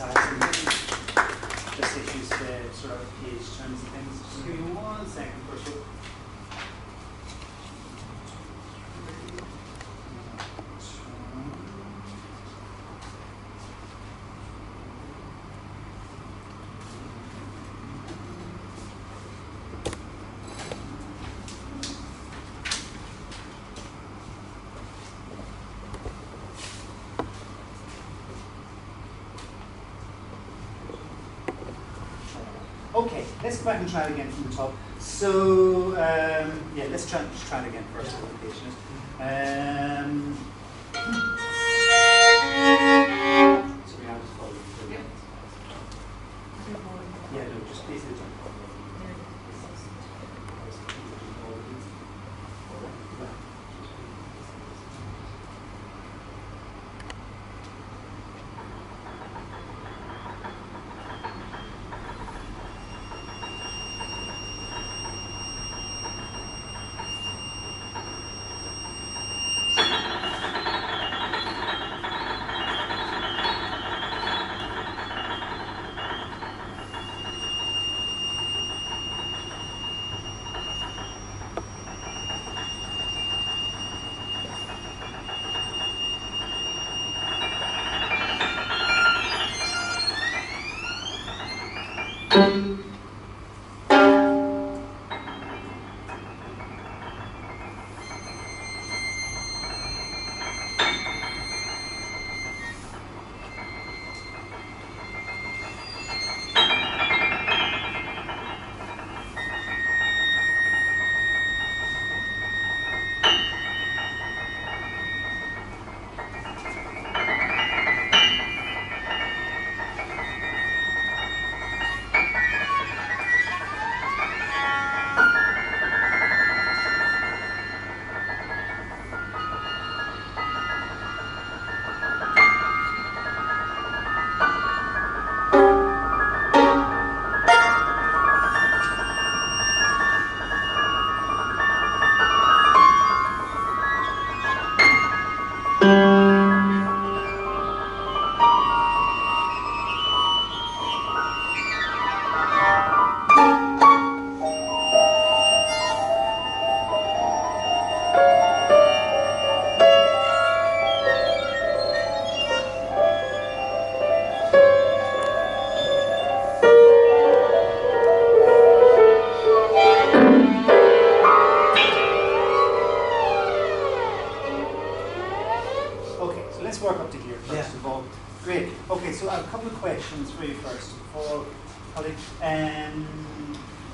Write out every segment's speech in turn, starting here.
exercise and this issues sort of page turns and things. Just give me 1 second first. Okay, let's go back and try it again from the top. So, yeah, let's try it again first. Yeah. So we have to follow the yeah, no, just basically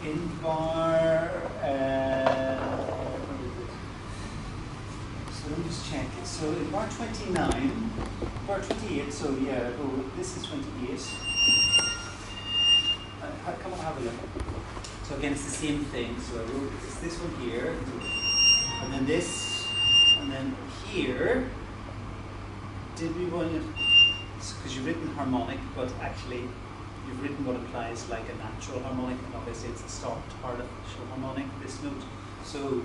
in bar, so let me just check it. So in bar 29, bar 28, so yeah, oh, this is 28. Come on, have a look. So again, it's the same thing. So I wrote, it's this one here, and then this, and then here. Did we want it? Because you've written harmonic, but actually you've written what applies like a natural harmonic, and obviously it's the stopped artificial harmonic, this note. So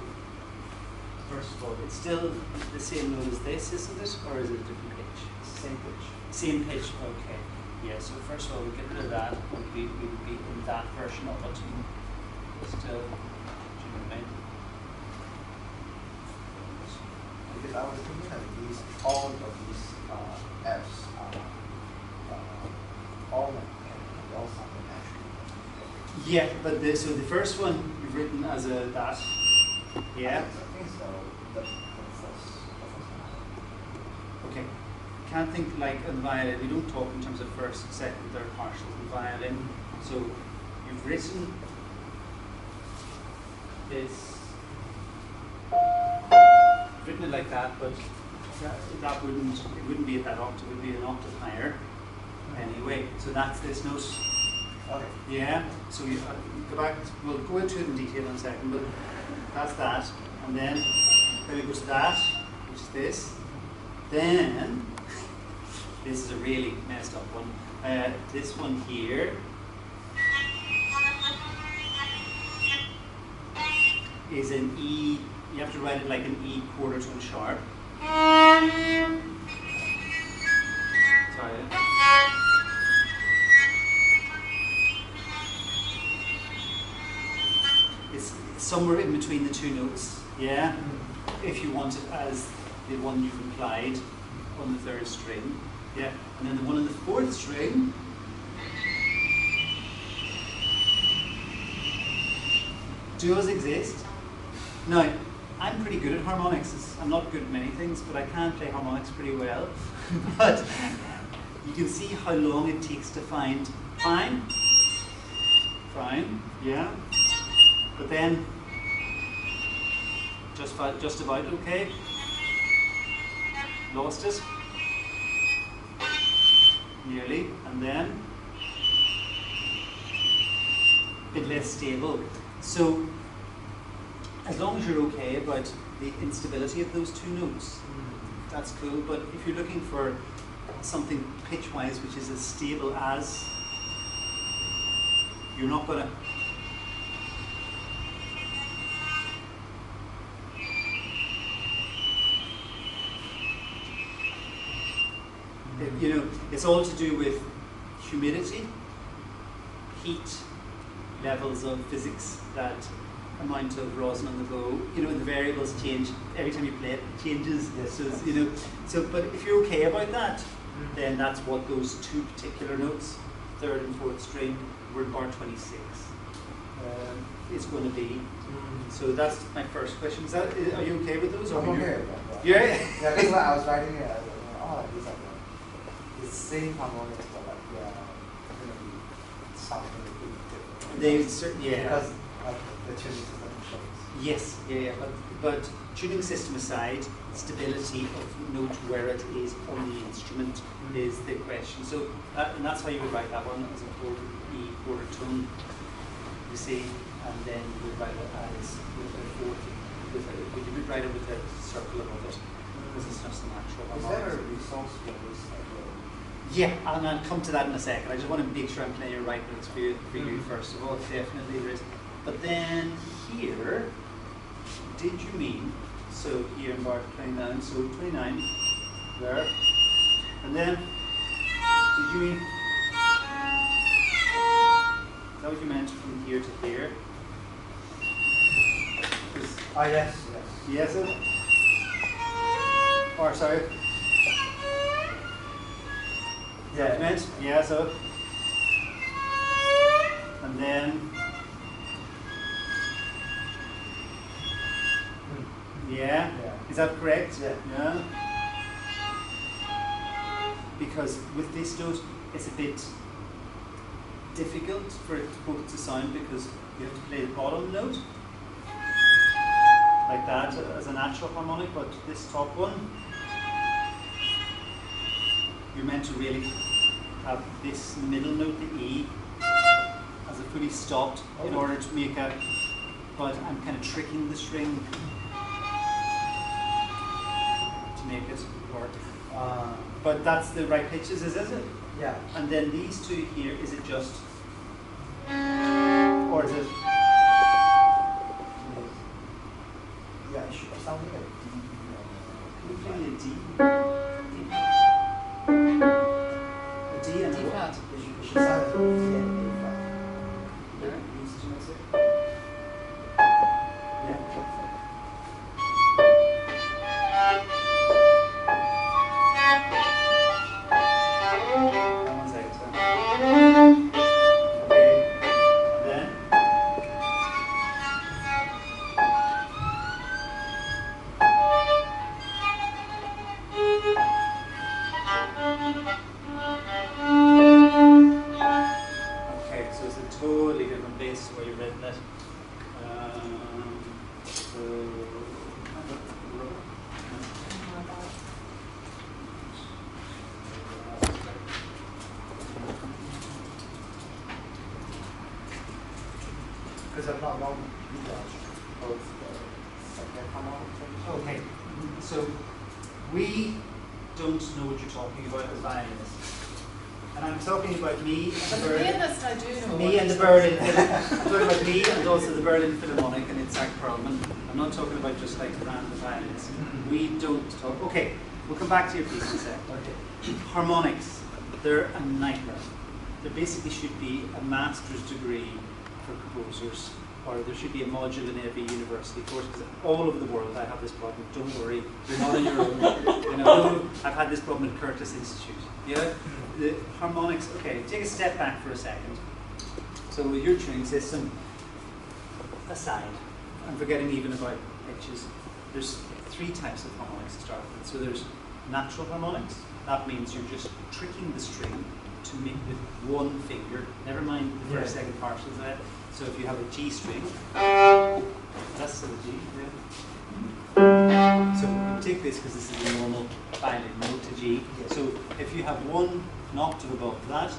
first of all, it's still the same note as this, isn't it? Or is it a different pitch? Same pitch. Same pitch, okay. Yeah, so first of all, we get rid of that, we would be in that version of it. Still, do you know what I mean? Because I was thinking that these, all of these F's are all something actually. Yeah, but so the first one you've written as a that. Yeah. I think so. The first one. Okay. Can't think like in violin. We don't talk in terms of first, second, third partials in violin. So you've written this. You've written it like that, but that wouldn't be at that octave. It would be an octave higher. Anyway, so that's this note. Okay. Yeah. So you go back. We'll go into it in detail in a second, but that's that, and then it goes to that, which is this. Then this is a really messed up one. This one here is an E. You have to write it like an E quarter tone sharp. Sorry. somewhere in between the two notes, yeah? If you want it as the one you've implied on the third string, yeah? And then the one on the fourth string does exist. Now, I'm pretty good at harmonics. I'm not good at many things, but I can play harmonics pretty well. But you can see how long it takes to find fine, yeah. But then just about okay. Lost it. Nearly, and then a bit less stable. So as long as you're okay about the instability of those two notes, that's cool. But if you're looking for something pitch-wise which is as stable as, you're not going to you know, it's all to do with humidity, heat, levels of physics, that amount of rosin on the bow. You know, the variables change every time you play it. It changes. Yes, So you know, so but if you're okay about that, then that's what those two particular notes, third and fourth string, were bar 26, is going to be. So that's my first question. Is that? Are you okay with those? I'm okay with that. Yeah. Yeah, because when I was writing it, I was like, oh, it's like the same harmonics, but like, yeah, it's going to be something a bit different. They certainly, yeah. Because the tuning system shows. Yes, yeah. But tuning system aside, stability of note where it is on the instrument is the question. So, and that's how you would write that one as a quarter E quarter tone, you see, and then you would write it as with a fourth, you would write it with a circle above it, because it's just an actual Is harmonics. there a resource for this? Yeah, and I'll come to that in a second. I just want to make sure I'm playing your right notes for you first of all. Definitely there is. But then here, did you mean, so here in bar 29, so 29, there, and then, did you mean, is that what you meant from here to here? Ah, yes, yes. Yes, or sorry? Yeah. Meant? Yeah, so. And then. Yeah. Is that correct? Yeah. Because with this note, it's a bit difficult for it both to sound, because you have to play the bottom note like that as a natural harmonic, but this top one, you're meant to really have this middle note, the E, as a fully stopped in order to make a, but I'm kind of tricking the string to make it work. But that's the right pitches, is it? Yeah. And then these two here, is it just, or is it? Yeah, it should sound like a D. Can you play me a D? A D and a D what? flat. It should sound like a D and A flat. Yeah. One second, sir. Okay. And then? Okay, so it's a totally different place where you've written it. Because I'm not wrong, you guys both second harmonics. Okay, so we don't know what you're talking about as violinists. And I'm talking about me and But the the Berlin. pianist, I do know. Me and the Berlin. I'm talking about me and also the Berlin Philharmonic and its Zach Perlman. I'm not talking about just like the random violinists. We don't talk. Okay, we'll come back to your piece in a sec. Okay. Harmonics, they're a nightmare. There basically should be a master's degree for composers or there should be a module in every university course, because all over the world I have this problem. Don't worry, you're not on your own. You know, I've had this problem at Curtis Institute. Yeah, the harmonics. Okay, take a step back for a second. So with your tuning system aside, I'm forgetting even about pitches. There's 3 types of harmonics to start with. So there's natural harmonics. That means you're just tricking the string to make with one finger. Never mind the first, second partials of it. So if you have a G string, that's still a G. Yeah. So we take this because this is a normal violin note to G. So if you have an octave above that,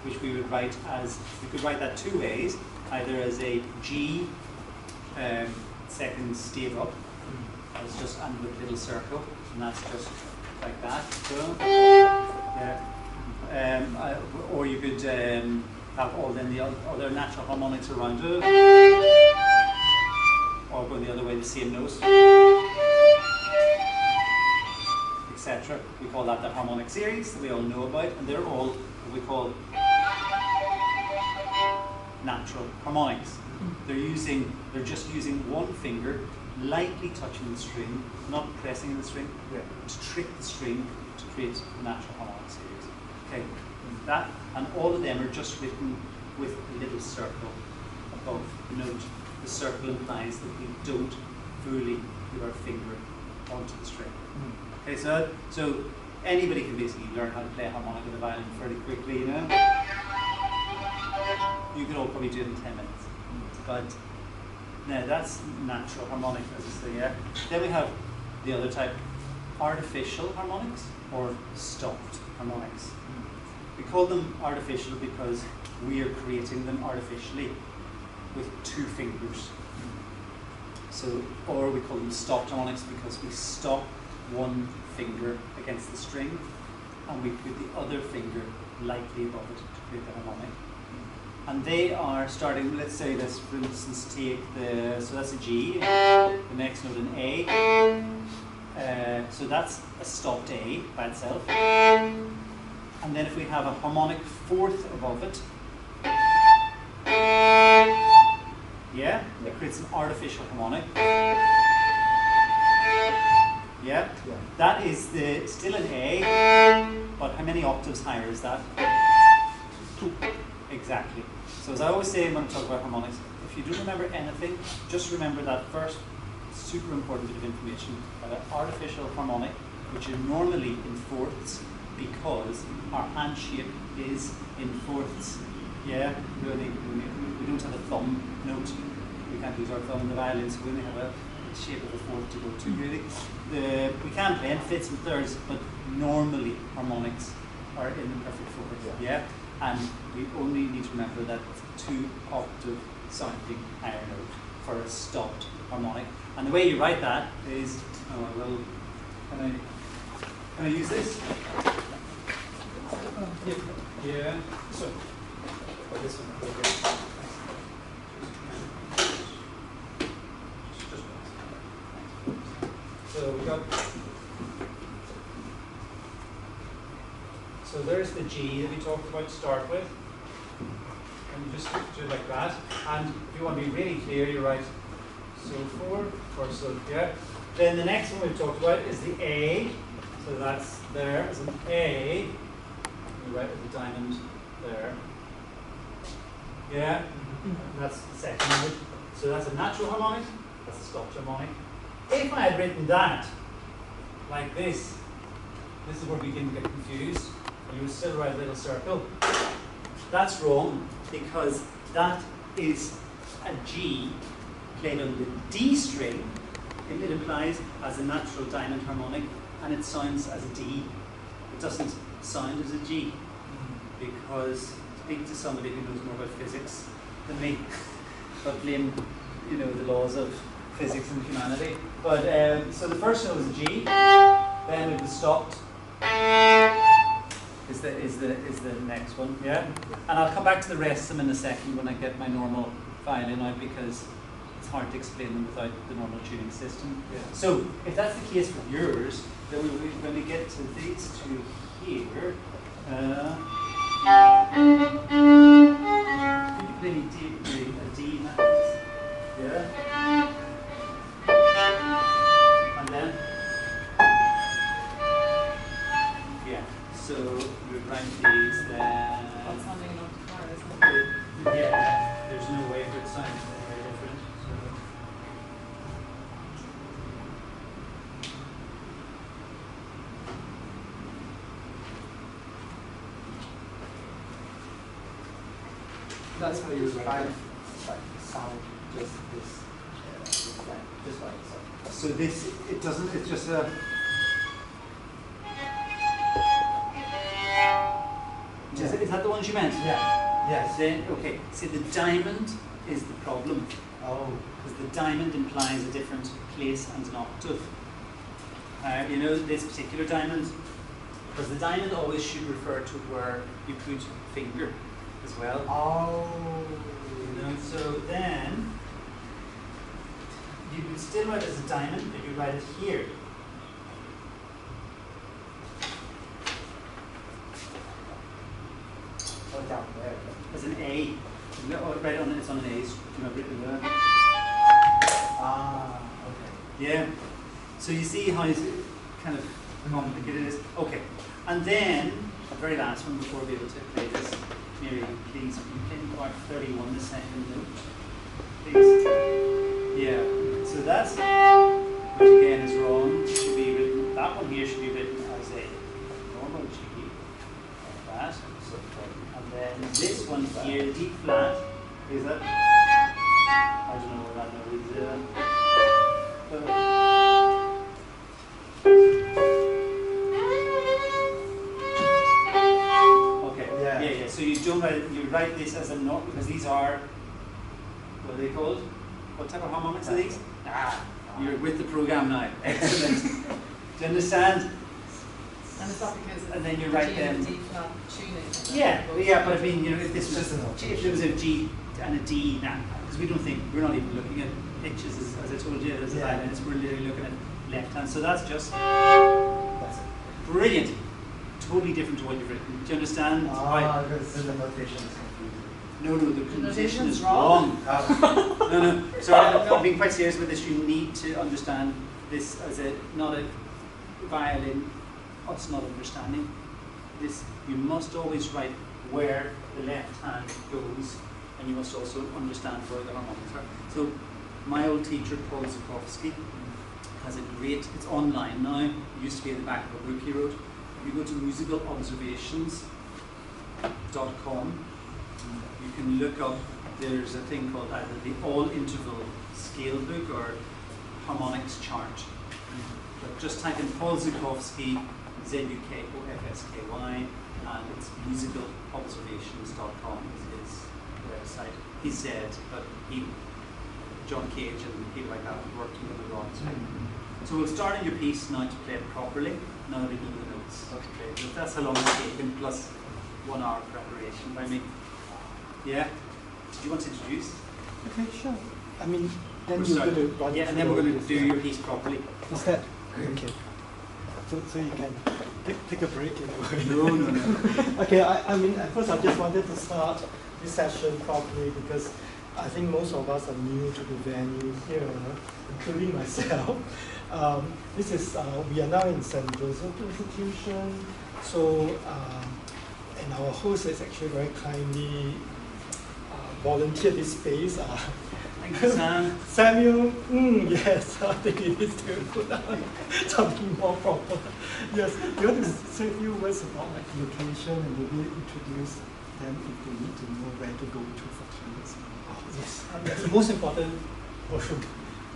which we would write as, you could write that 2 ways, either as a G second stave up, that's just and with a little circle, and that's just like that. So, or you could have all then the other natural harmonics around it, or go the other way, the same notes, etc. We call that the harmonic series that we all know about, and they're all what we call natural harmonics. They're just using one finger, lightly touching the string, not pressing the string, to trick the string to create the natural harmonic series. Okay, that, and all of them are just written with a little circle above note. The circle implies that we don't fully put our finger onto the string. Okay, so anybody can basically learn how to play a harmonic on the violin fairly quickly, you know. You could all probably do it in 10 minutes. But no, that's natural harmonic, as I say, yeah. Then we have the other type, artificial harmonics or stopped harmonics. We call them artificial because we are creating them artificially with 2 fingers. So, or we call them stopped harmonics because we stop one finger against the string and we put the other finger lightly above it to create the harmonic. And they are starting, let's for instance take so that's a G, the next note an A, so that's a stopped A by itself. And then if we have a harmonic 4th above it, it creates an artificial harmonic. That is still an A, but how many octaves higher is that? 2. Exactly. So as I always say when I talk about harmonics, if you don't remember anything, just remember that first super important bit of information about an artificial harmonic, which are normally in 4ths because our hand shape is in 4ths. Yeah, we don't have a thumb note. We can't use our thumb in the violin, so we only have a shape of a 4th to go to really. We can play in 5ths and 3rds, but normally harmonics are in the perfect 4th. Yeah. And we only need to remember that it's a 2-octave sounding higher note for a stopped harmonic. And the way you write that is, can I use this? Yeah. So, this one. So we got. So there's the G that we talked about to start with. And you just do it like that. And if you want to be really clear, you write so 4 or so, yeah. Then the next one we've talked about is the A. So that's there as an A. You write with the diamond there. Yeah. That's the second note. So that's a natural harmonic. That's a stopped harmonic. If I had written that like this is where we can get confused. You would still write a little circle. That's wrong because that is a G played on the D string. It implies as a natural diamond harmonic and it sounds as a D. It doesn't sound as a G because speak to somebody who knows more about physics than me, but blame the laws of physics and humanity. But so the first note is a G, then it was stopped. Is the next one, yeah? And I'll come back to the rest of them in a second when I get my normal violin out because it's hard to explain them without the normal tuning system. Yeah. So if that's the case with yours, then when we get to these 2 here, could you play me a That's how you write it. Like sound just this line, just by itself. So this, it doesn't, it's just a... Is that the ones you meant? Yeah. Yes. Then, okay, see the diamond is the problem. Oh. Because the diamond implies a different place and an octave. You know, this particular diamond, because the diamond always should refer to where you put finger as well. Oh. You know, so then you would still write it as a diamond, but you write it here. Oh, down there. As an A. Right on it, it's on an A. Do you remember it there? Ah, okay. Yeah. So you see how kind of complicated it is. Okay. And then the very last one before we're able to play this. Mary, please, you can part 31 the second note. Please. Yeah. So that's, which again is wrong. It should be written, that one here should be written as a normal G, like that. And then this one here, the D flat, is that? I don't know where that note is. Okay. Yeah. So you don't write it, you write this as a note because these are, what are they called? What type of harmonics are these? You're with the program now. Excellent. Do you understand? And is that because And then you write G and them. D flat tuning? Yeah, but I mean, you know, if this was Just a note. if there was a G and a D, because we don't think, we're not even looking at pitches as I told you, as a violinist, we're literally looking at left hand. So that's just That's it. brilliant. Totally different to what you've written. Do you understand? Because the notation is confusing. No, the notation is wrong. wrong. No. Sorry, I'm being quite serious with this. You need to understand this as not a violin, us not understanding this. You must always write where the left hand goes, and you must also understand where the harmonics are. So, my old teacher, Paul Zukowski, has a great, it's online now, it used to be at the back of a book he wrote. If you go to musicalobservations.com, you can look up, there's a thing called either the all-interval scale book or harmonics chart. But just type in Paul Zukowski, Zukofsky, and it's musicalobservations.com is his website. He said, but John Cage and people like that worked together on it. So we'll start in your piece now to play it properly, now that we know the notes. Okay. So that's how long it's taken, plus 1 hour preparation by me. Yeah? Did you want to introduce? Okay, sure. I mean, then We're you're starting. going to run Yeah, and then we're going to do your piece properly. Is that okay? So you can take a break in a way. No. Okay, I mean, at first I just wanted to start this session properly because I think most of us are new to the venue here, including myself. This is, we are now in St. Joseph Institution, so, and our host has actually very kindly volunteered this space. Thank you, Sam. Samuel, yes, I think it is to put something more proper. Yes, you want to say a few words about like location and maybe introduce them if they need to know where to go to for toilets. Yes, that's the most important portion.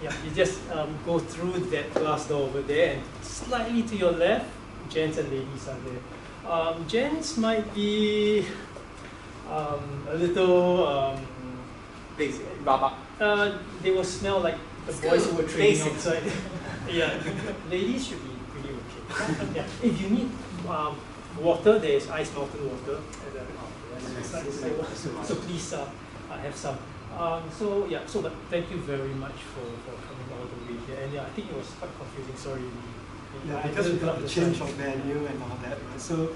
Yeah, you just go through that glass door over there and slightly to your left, gents and ladies are there. Gents might be a little Basic. rubber. They will smell like the boys who were training Basic. outside. Yeah, ladies should be pretty okay. Yeah. If you need water, there is ice mountain water at the side. So please have some. But thank you very much for coming all the way here. And yeah, I think it was quite confusing. Sorry. Yeah, because we got the change of venue and all that, right? So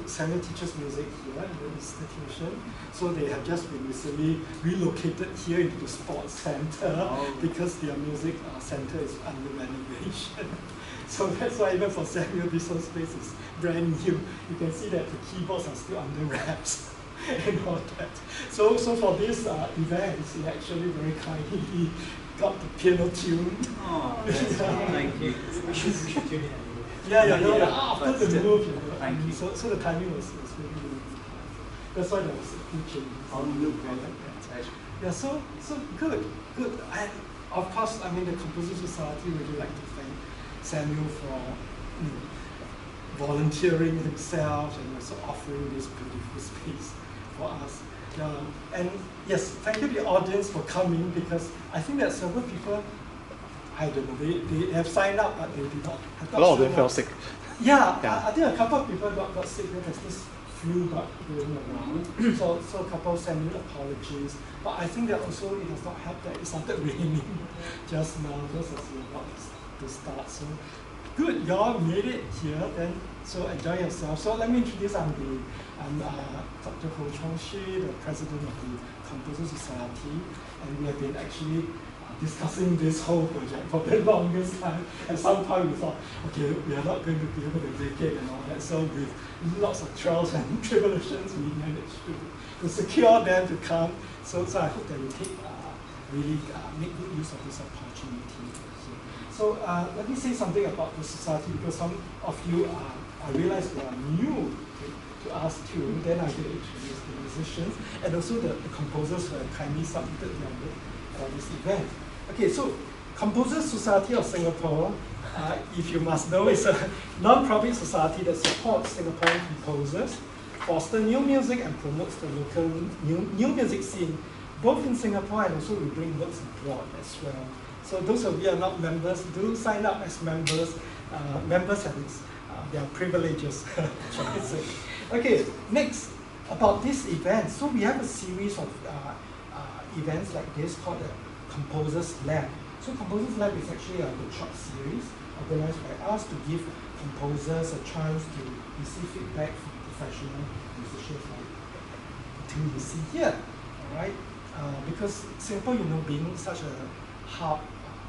Samuel teaches music here in the institution. So they have just been recently relocated here into the sports center because their music center is under renovation. So that's why even for Samuel, this whole space is brand new. You can see that the keyboards are still under wraps and all that. So for this event, he actually very kindly got the piano tuned. Oh, thank you. We should tune in anyway. After the move, Thank you. So the timing was really, really That's why there was a few changes. On loop, Yeah, so good. And of course, I mean, the Composers Society really like to thank Samuel for volunteering himself and also offering this beautiful space for us. And yes, thank you the audience for coming, because I think that several people, I don't know, they have signed up, but they did not. A lot of them fell sick. Yeah, Yeah. I think a couple of people got sick. There's this flu got going around. So a couple send you apologies. But I think that also it does not help that it started raining just now, just as we're about to start. So good, y'all made it here. Then so enjoy yourself. So let me introduce. I'm Dr. Shih, the president of the Composers Society, and we have been actually discussing this whole project for the longest time. At some point we thought, okay, we are not going to be able to make it and all that. So with lots of trials and tribulations, we managed to secure them to come. So I hope that you take really make good use of this opportunity. So let me say something about the society, because some of you I realize they are new to us too. Then I will introduce the musicians and also the composers who have kindly submitted their work for this event. Okay, so Composers Society of Singapore, if you must know, is a non-profit society that supports Singaporean composers, fosters new music, and promotes the local new music scene, both in Singapore and also we bring works abroad as well. So those of you who are not members, do sign up as members. Members have their privileges, shall I say. Okay, next, about this event. So we have a series of events like this called the Composers Lab. So Composers Lab is actually a workshop series organized by us to give composers a chance to receive feedback from professional musicians like the two you see here. All right, because Singapore, being such a hub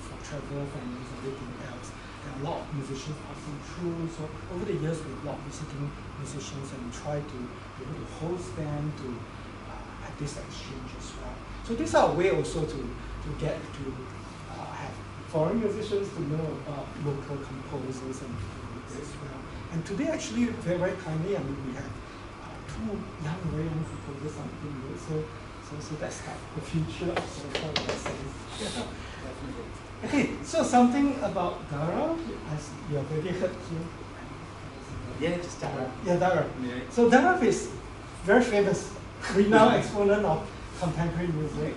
for travel, for everything else, there are a lot of musicians passing through. So over the years, we have a lot of visiting musicians, and we try to be able to host them to have this exchange as well. So this is our way also to get to have foreign musicians to know about local composers and as well. And today, actually, very, very kindly, we have two very young composers on the so that's like the future of Singapore in that sense. Yeah. Okay, so something about Darragh, as you have already heard here. Yeah, just Darragh. Yeah, Darragh. Yeah. So Darragh is very famous, renowned exponent of contemporary music.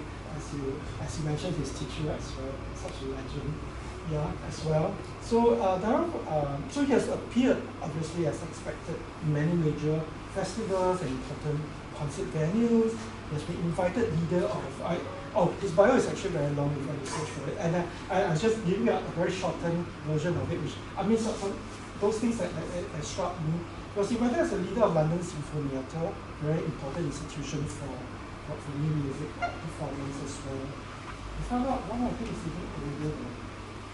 As you mentioned, his teacher as well, such a legend, yeah, as well. So Darragh, so he has appeared, obviously as expected, in many major festivals and important concert venues. He has been invited leader of, his bio is actually very long if I research for it, and I was just giving a very shortened version of it, which, I mean, those things that struck me. He was invited as a leader of London Sinfonietta, very important institution for new music performance as well. I found out one of the things is even older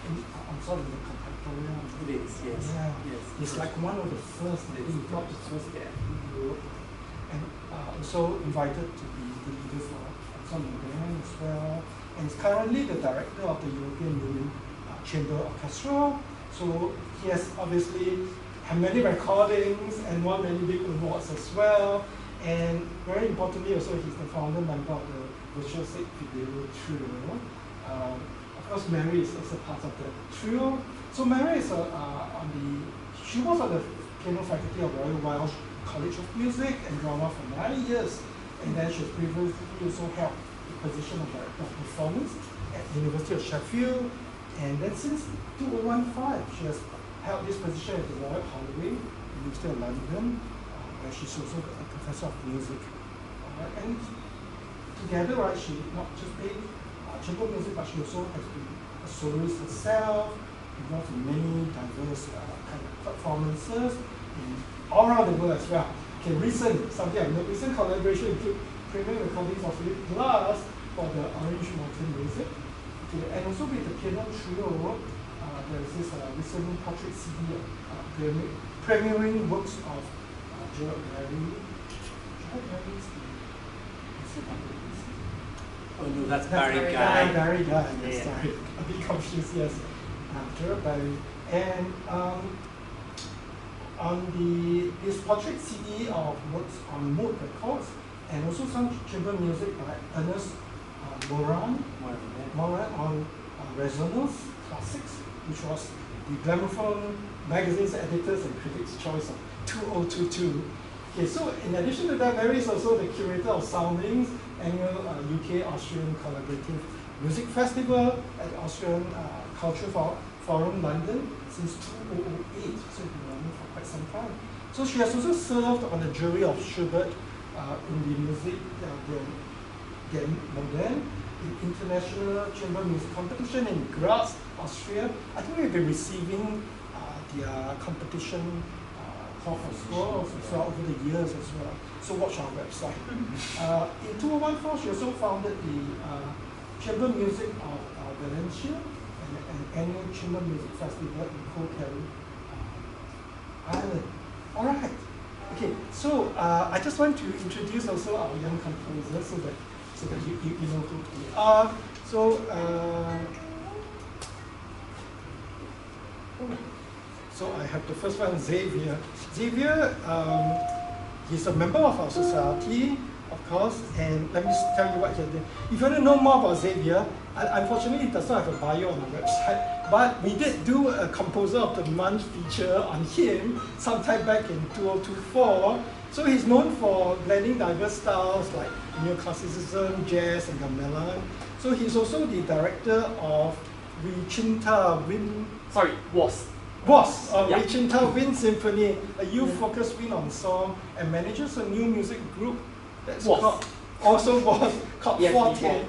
I'm sorry, the contemporary. It is, yes. Yeah. Yes. It's like one of the first, I think, not the first in Europe. And also invited to be the leader for some band as well. And is currently the director of the European Union Chamber Orchestra. So he has obviously had many recordings and won many big awards as well. And very importantly, also he's the founder member of the virtuosic Fidelio Trio. Of course, Mary is also part of the trio. So Mary is she was on the piano faculty of Royal Welsh College of Music and Drama for 9 years, and then she has previously also held the position of Director of Performance at the University of Sheffield. And then since 2015, she has held this position at the Royal Holloway, University of London, where she's also a professor of music. And together, right, she not just played chamber music, but she also has been a soloist herself, involved in many diverse kind of performances all around the world as well. Okay, recent collaboration include premium recordings of Philip Glass for the Orange Mountain music. Okay, and also with the piano trio, there's this recent portrait CD premiering works of Gerard Barry. Oh no, that's Barry Guy. Barry Guy, yes, Yeah. sorry. A bit confused, yes. Gerard Barry. And on this portrait CD of works on Mood Records, and also some chamber music by Ernest Moran on Resonance Classics, which was the Gramophone magazine's editors and critics' choice of 2022. Okay, so in addition to that, Mary is also the curator of Soundings, annual UK-Austrian Collaborative Music Festival at the Austrian Cultural Forum London since 2008, so been running for quite some time. So she has also served on the jury of Schubert in the music der Moderne, the International Chamber Music Competition in Graz, Austria. I think we've been receiving their competition call for scores as well over the years as well. So watch our website. In 2014, she also founded the Chamber Music of Valencia, an annual chamber music festival in Kotel, Ireland. All right. Okay. So I just want to introduce also our young composer so that you know who we are. So I have the first one, Xavier. Xavier, he's a member of our society, of course, and let me tell you what he did. If you want to know more about Xavier, unfortunately it does not have a bio on the website, but we did do a Composer of the Month feature on him sometime back in 2024. So he's known for blending diverse styles like neoclassicism, jazz, and gamelan. So he's also the director of Vichinta Wind. Vichinta Wind Symphony, a youth-focused wind ensemble, and manages a new music group that's called Forte.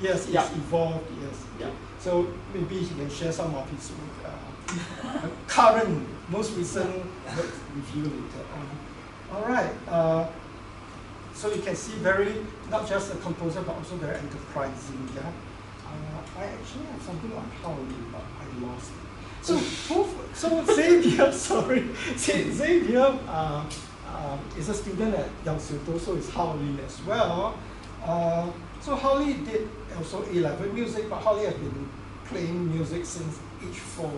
Yes, it's evolved. Yes. Yeah. So maybe he can share some of his current, most recent work with you later on. All right. So you can see not just a composer, but also very enterprising. Yeah. I actually have something on Hao Li, but I lost it. So Xavier, Xavier is a student at Yale, so is Hao Li as well. So Hao Li did also A-level music, but Hao Li has been playing music since age 4.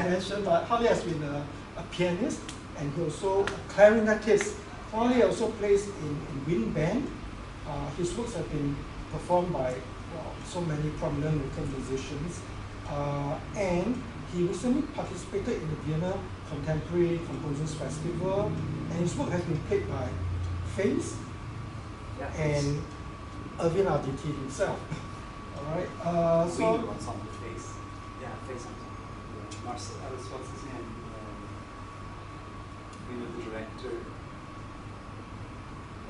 Mentioned, but Hao Li has been a pianist, and he also a clarinetist. Hao Li also plays in wind band. His works have been performed by so many prominent local musicians. And he recently participated in the Vienna Contemporary Composers Festival, and his work has been played by Face and Irvin Arditi himself. All right. We know what's on the Face. Yeah, Face ensemble. Marcel, what's his name? We know the director,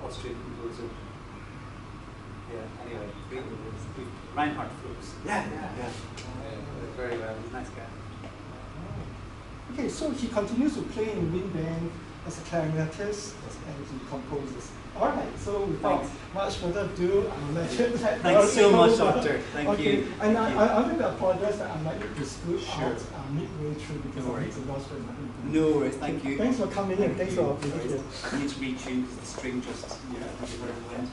Austrian composer. Yeah. Anyway, Reinhard Fuchs. Yeah. Very well. He's a nice guy. Okay, so he continues to play in wind band as a clarinetist, and he composes. All right, so without much further ado, I'll let you. Thanks so much, Doctor. Thank you. And I want to apologize that I might need to scoot out midway through because No I need worries. to lost my No worries. Thank you. Thanks for coming in. Thanks for being here. I need to retune because the string just I think where it went.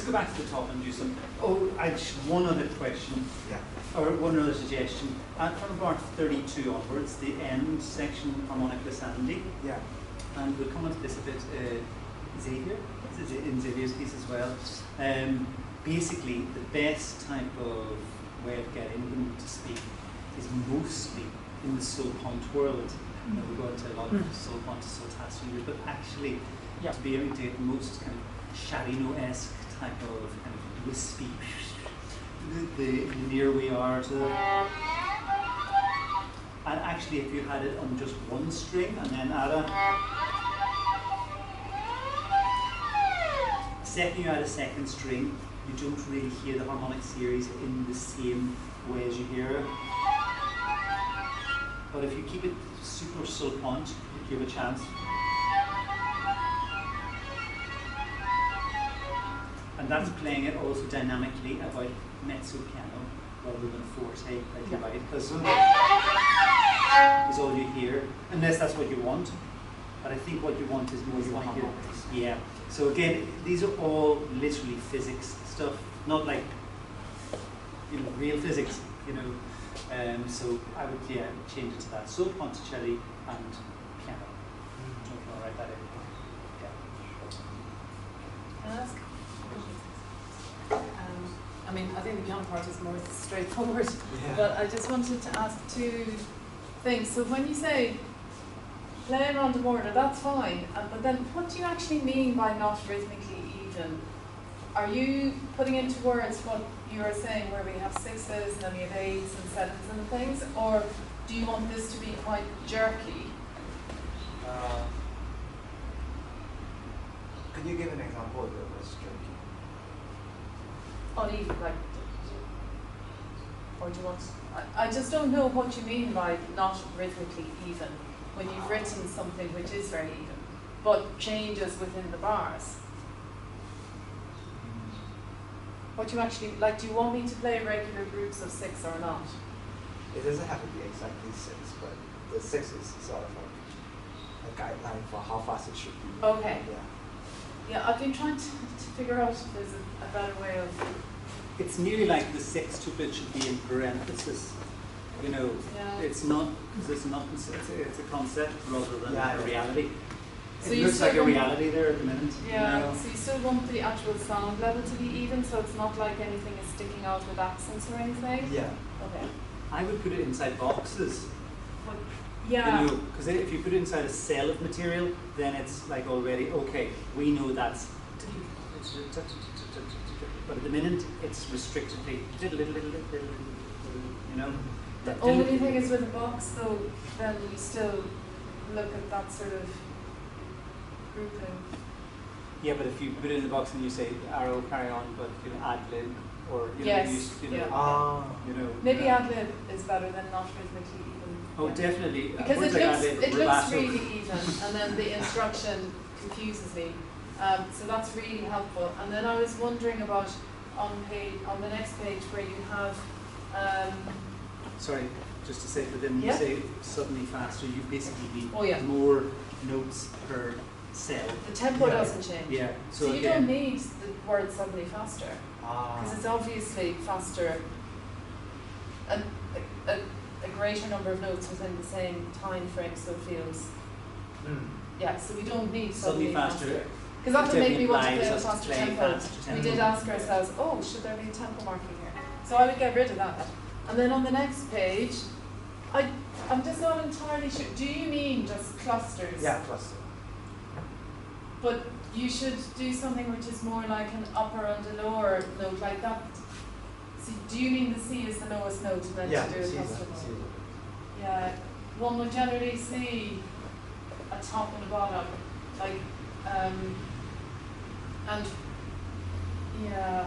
Go back to the top and do some. One other question, or one other suggestion. From part 32 onwards, the end section, harmonic glissandi. Yeah. And we'll come on to this a bit. Xavier, in Xavier's piece as well. Basically, the best type of way of getting them to speak is mostly in the soul pont world. We go into a lot of soul pont to soul tasking, but actually, to be able to get most kind of Charino-esque type of kind of wispy, the nearer we are to that. And actually, if you had it on just one string and then add second you add a second string, you don't really hear the harmonic series in the same way as you hear it. But if you keep it super soul pont, you give a chance. And that's playing it also dynamically about mezzo piano rather than forte, like you're right, because is all you hear, unless that's what you want. But I think what you want is more, you want to get, yeah. So again, these are all literally physics stuff, not like, you know, real physics, you know. So I would, yeah, change it to that. So Ponticelli and piano. Okay, I'll write that in. Yeah. Can I ask? I mean, I think the piano part is more straightforward, Yeah. but I just wanted to ask two things. So when you say play around the border, that's fine, but then what do you actually mean by not rhythmically even? Are you putting into words what you are saying, where we have sixes and then we have eights and sevens and things, or do you want this to be quite jerky? Can you give an example of this jerky? Uneven, like, or do you want? I just don't know what you mean by not rhythmically even when you've written something which is very even, but changes within the bars. What you actually like? Do you want me to play regular groups of 6 or not? It doesn't have to be exactly 6, but the 6 is sort of like a guideline for how fast it should be. Okay. Yeah. Yeah, I've been trying to figure out if there's a better way of. It's nearly like the sextuplet should be in parenthesis. You know, Yeah. it's not, because it's not, it's a concept rather than Yeah, a yeah. reality. So It you looks like a still want- reality there at the minute. Yeah, You know? so you still want the actual sound level to be even, so it's not like anything is sticking out with accents or anything? Yeah. Okay. I would put it inside boxes. But, yeah. You know, because if you put it inside a cell of material, then it's like already, okay, we know that's. But at the minute, it's restrictedly, you know. The only thing is with a box, though, then you still look at that sort of grouping. Yeah, but if you put it in the box and you say arrow, carry on, but you know, ad lib, or you know, Yes, you know, yeah. you know. Maybe ad lib is better than not rhythmically even. Oh, Yeah. definitely. Because Words it like looks, ad lib, it looks rubato. really even, and then the instruction confuses me. So that's really helpful. And then I was wondering about on the next page where you have. Sorry, just to say for them, you Yeah. say suddenly faster, you basically need Oh, yeah. more notes per cell. The tempo Yeah. doesn't change. Yeah. So you again, don't need the word suddenly faster, because it's obviously faster, and a greater number of notes within the same time frame, so it feels. Yeah, so we don't need Suddenly faster. Because that would make me want to Definitely play a applies us faster to play tempo. faster We tempo. did ask ourselves, oh, should there be a tempo marking here? So I would get rid of that. And then on the next page, I'm just not entirely sure. Do you mean just clusters? Yeah, cluster. But you should do something which is more like an upper and a lower note, like that. So do you mean the C is the lowest note and then Yeah, to do a see cluster that, note? see that. Yeah, one would generally see a top and a bottom, like, and yeah,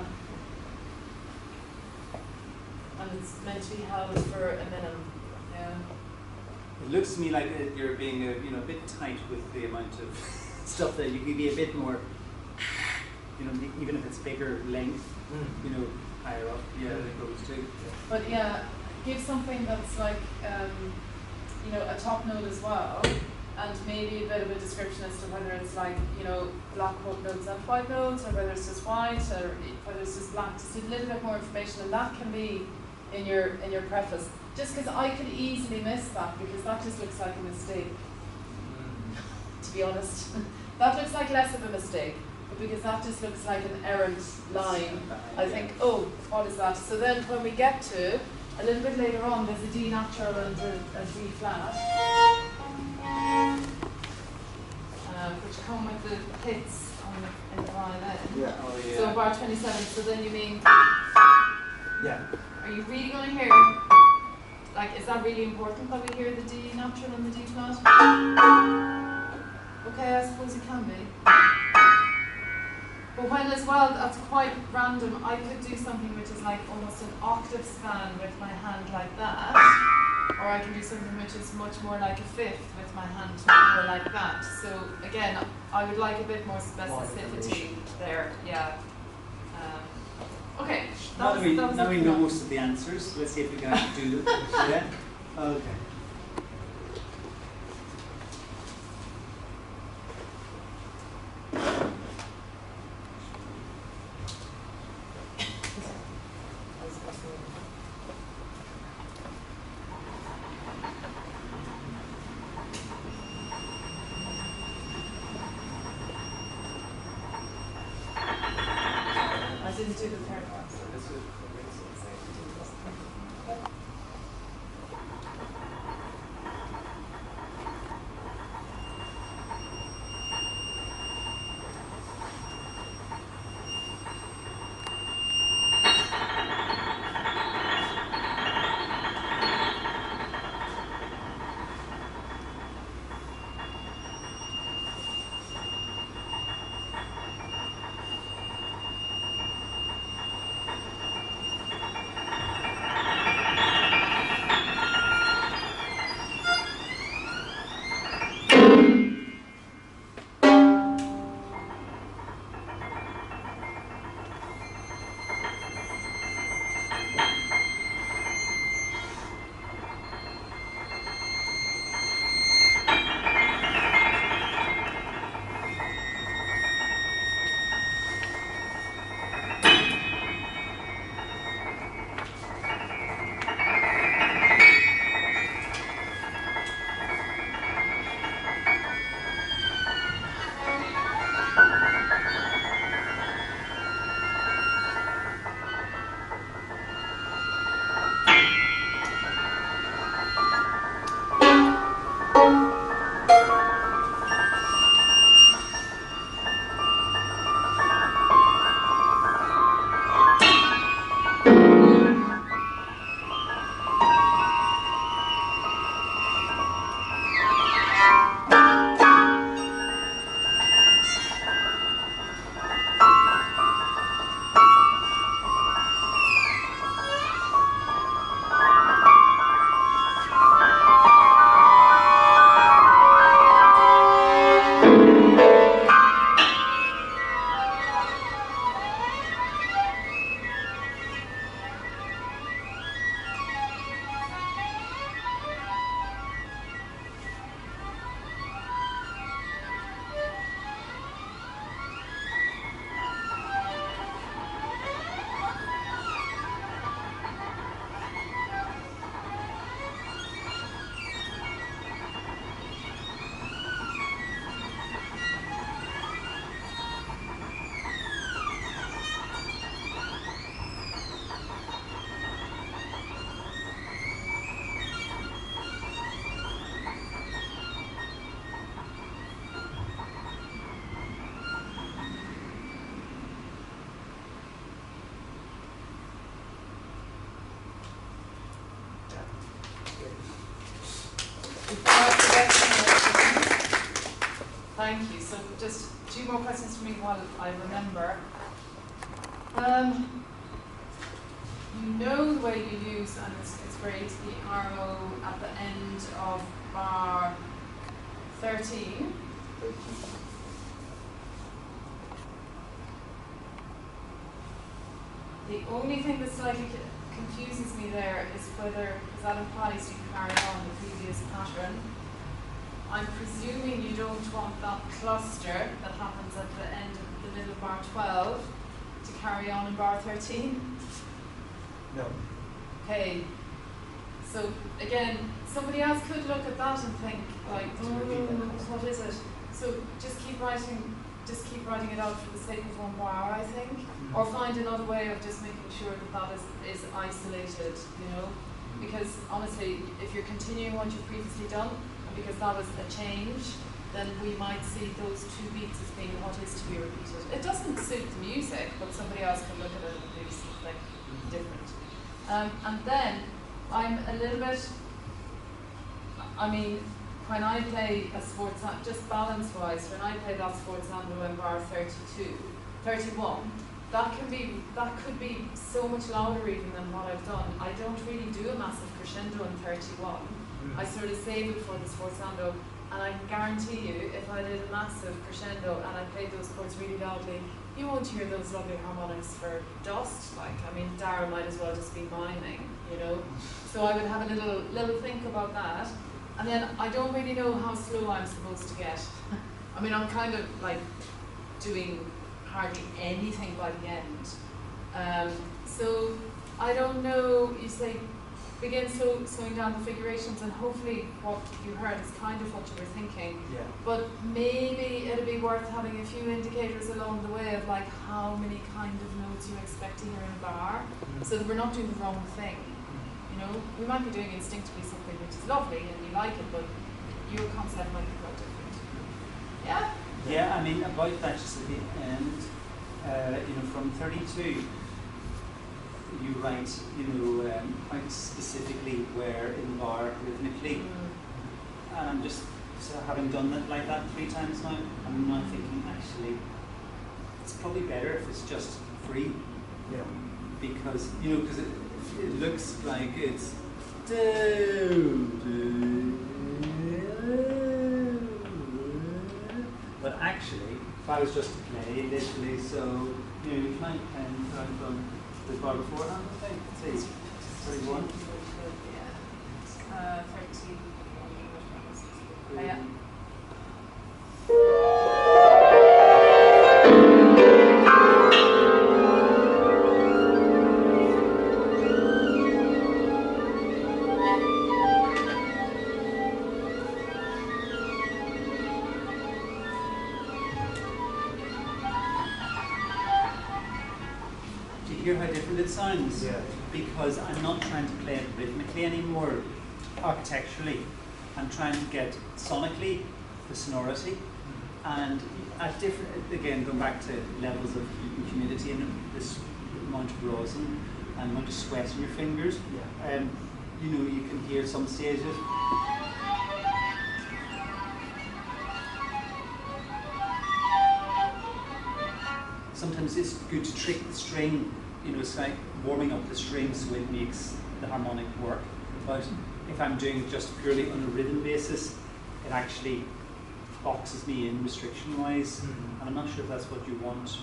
and it's meant to be held for a minimum. Yeah. It looks to me like you're being a bit tight with the amount of stuff that you can be a bit more, you know, even if it's bigger length, you know, higher up. Yeah, it goes too. But yeah, give something that's like, you know, a top note as well, and maybe a bit of a description as to whether it's like, you know, black notes and white notes, or whether it's just white, or whether it's just black. Just a little bit more information, and that can be in your preface. Just because I could easily miss that, because that just looks like a mistake. To be honest, that looks like less of a mistake, but because that just looks like an errant line, I think, oh, what is that? So then when we get to a little bit later on, there's a D natural and a D flat, which come with the hits in the violin. Yeah. Oh yeah. So bar 27. So then you mean, Yeah. are you really going to hear? Like, is that really important that we hear the D natural and the D flat? Okay, I suppose it can be. But when as well, that's quite random, I could do something which is like almost an octave span with my hand like that, or I can do something which is much more like a fifth with my hand more like that. So again, I would like a bit more specificity there, yeah. Okay, Now that we that was know enough. most of the answers, let's see if we can actually do them. Yeah? Okay. didn't do the third one. So this would erase it, say, Okay. Thank you. So just 2 more questions for me while I remember. You know the way you use, and it's great, the arrow at the end of bar 13. The only thing that slightly confuses me there is whether, because that implies you carry on the previous pattern. I'm presuming you don't want that cluster that happens at the end of the middle of bar 12 to carry on in bar 13? No. Okay. So again, somebody else could look at that and think like, what is it? So just keep writing it out for the sake of 1 bar, I think, or find another way of just making sure that that is isolated, you know, because honestly, if you're continuing what you've previously done, and because that was a change, then we might see those 2 beats as being what is to be repeated. It doesn't suit the music, but somebody else can look at it and do something different. And then I'm a little bit, I mean, when I play a sports, just balance-wise, when I play that sforzando in bar 31, that could be so much louder even than what I've done. I don't really do a massive crescendo in 31. I sort of save it for the sforzando, and I guarantee you, if I did a massive crescendo and I played those chords really loudly, you won't hear those lovely harmonics for dust. Like, I mean, Darragh might as well just be miming, you know. So I would have a little think about that. And then I don't really know how slow I'm supposed to get. I mean, I'm kind of like doing hardly anything by the end. So I don't know, you say begin slowing down the figurations, and hopefully what you heard is kind of what you were thinking. Yeah. But maybe it'd be worth having a few indicators along the way of like how many kind of notes you expect to hear in a bar, so that we're not doing the wrong thing. You know, we might be doing instinctively something which is lovely and you like it, but your concept might be quite different. Yeah? Yeah, I mean, about that just at the end, you know, from 32, you write, you know, quite specifically where in the bar rhythmically. And I'm just, so having done that like that 3 times now, I'm now thinking actually, it's probably better if it's just free. Yeah. Because, you know, because it looks like it's do, but actually, if I was just to play literally, so, you know, you can from the bar beforehand, I think, it's 31. Yeah. 13. Yeah. Hear how different it sounds? Yeah. Because I'm not trying to play it rhythmically anymore, architecturally. I'm trying to get sonically the sonority, and at different, again, going back to levels of humidity and this amount of rosin and amount of sweat in your fingers. Yeah. You know, you can hear some stages. Sometimes it's good to trick the string, you know, it's like warming up the string so it makes the harmonic work. But if I'm doing it just purely on a rhythm basis, it actually boxes me in restriction-wise, and I'm not sure if that's what you want.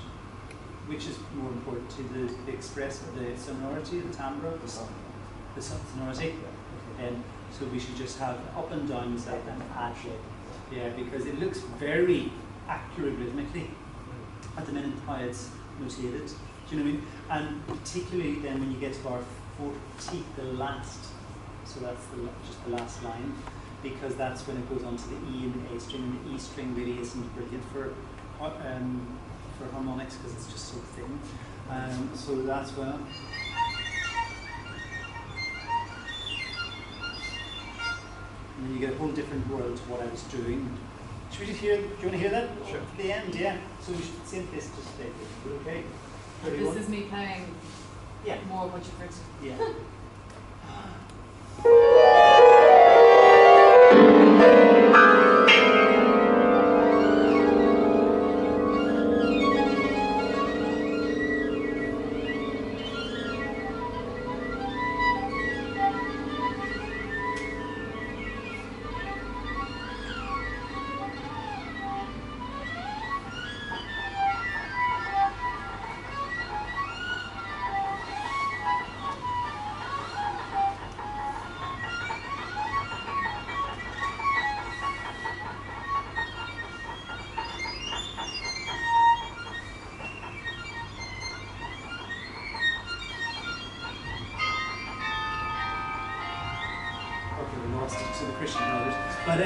Which is more important to the express, the sonority, the timbre, the sonority. So we should just have up and downs like an add. Yeah, because it looks very accurate rhythmically at the minute how it's notated. Do you know what I mean? And particularly then when you get to bar 40, the last, so that's just the last line, because that's when it goes on to the E and the A string, and the E string really isn't brilliant for harmonics because it's just so thin. So that's well. And then you get a whole different world to what I was doing. Should we just hear, do you want to hear that? Sure. At the end, yeah. So we should same place just play it. Okay. This is me playing Yeah. more what you've written. Yeah. To the Christian brothers, but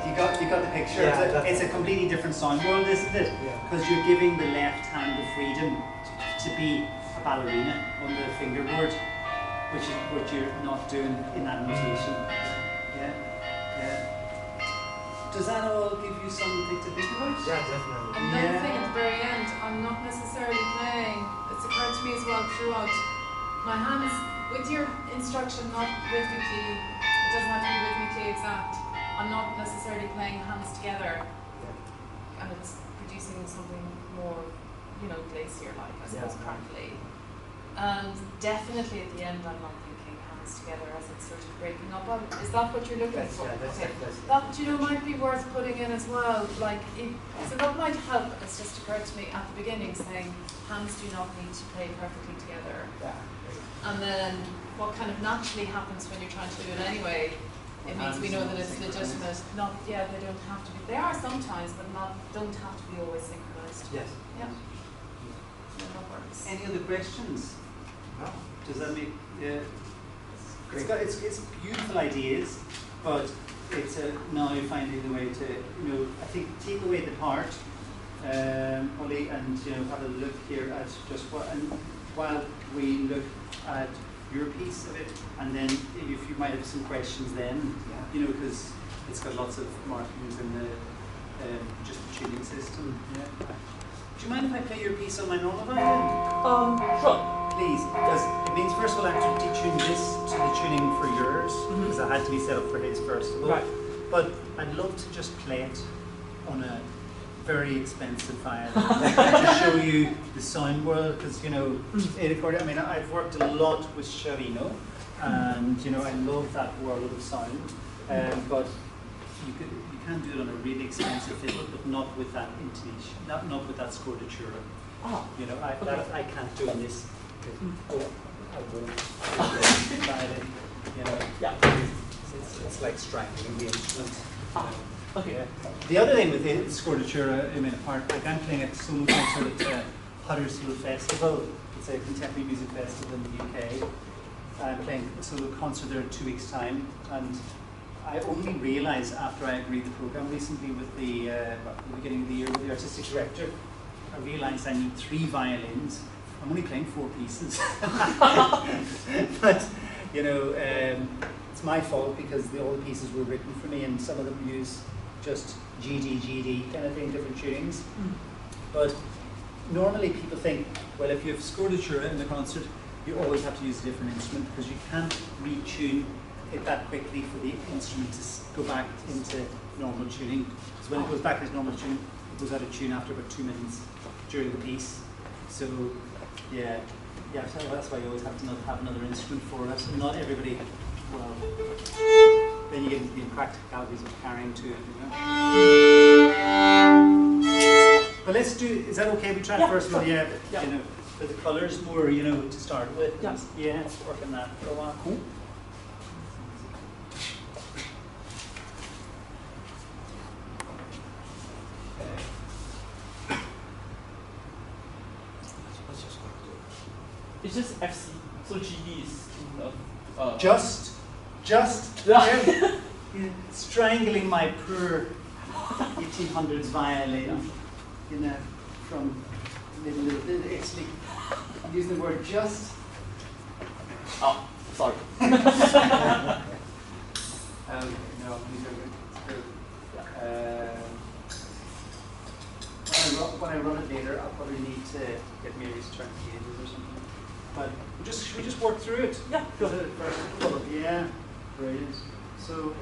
you got the picture. Yeah, it's a completely different sound world, isn't it? Because you're giving the left hand the freedom to be a ballerina on the fingerboard, which is what you're not doing in that notation. Yeah, yeah. Does that all give you something to think about? Yeah, definitely. Another thing at the very end, I'm not necessarily playing. It's occurred to me as well throughout. My hands, with your instruction, not rhythmically, it doesn't have to be rhythmically exact. I'm not necessarily playing hands together, and it's producing something more, you know, glacier-like, I suppose, practically. And definitely at the end, I'm not thinking hands together as it's sort of breaking up. Is that what you're looking for? Yeah, that's okay. that's That, you know, might be worth putting in as well. Like, so that might help. It's just occurred to me at the beginning, saying hands do not need to play perfectly together. Yeah. And then what kind of naturally happens when you're trying to do it anyway, it means we know that it's legitimate. Not, yeah, they don't have to be. They are sometimes, but don't have to be always synchronized. Yes. Yeah. Yeah, that works. Any other questions? No. Does that make, yeah? It's beautiful ideas, but it's now finding the way to, I think take away the part, Ollie, and have a look here at just what, and while we look at your piece of it, and then if you might have some questions then, because it's got lots of markings in the just the tuning system. Yeah. Do you mind if I play your piece on my normal violin? Sure. Please, because it means first of all I have to detune this to the tuning for yours, because I had to be set up for his first of all. Right. But I'd love to just play it on a very expensive violin to show you the sound world, because I mean I've worked a lot with Sciarrino, and I love that world of sound, but you can do it on a really expensive fiddle, but not with that intonation, not with that scordatura. Oh, I can't do this. I won't. Yeah. It's like strangling the instrument. Okay. Yeah. The other thing with the scordatura, apart, like I'm playing at solo concert at Huddersfield Festival. It's a contemporary music festival in the UK. I'm playing a solo concert there in 2 weeks' time, and I only realised after I agreed the programme recently with the beginning of the year with the artistic director, I realised I need 3 violins. I'm only playing 4 pieces. But, it's my fault because all the pieces were written for me, and some of them use just GD kind of thing, different tunings. But normally people think, well, if you have scordatura in the concert, you always have to use a different instrument because you can't retune it that quickly for the instrument to go back into normal tuning. So when it goes back into normal tuning, it goes out of tune after about 2 minutes during the piece. So yeah, so that's why you always have to have another instrument for us. And not everybody, well, then you get into the impracticalities of carrying to it. But let's do, is that okay? We try first of all, for the colours more, to start with. Yeah, work on that for a while. Cool. It's just FC, so GD is Just strangling my poor 1800s violin, from middle of Italy. I'm using the word just. Oh, sorry. No, these are good. When I run it later, I'll probably need to get Mary to turn the pages or something. But should we just work through it? Yeah, go ahead. Yeah, brilliant. So,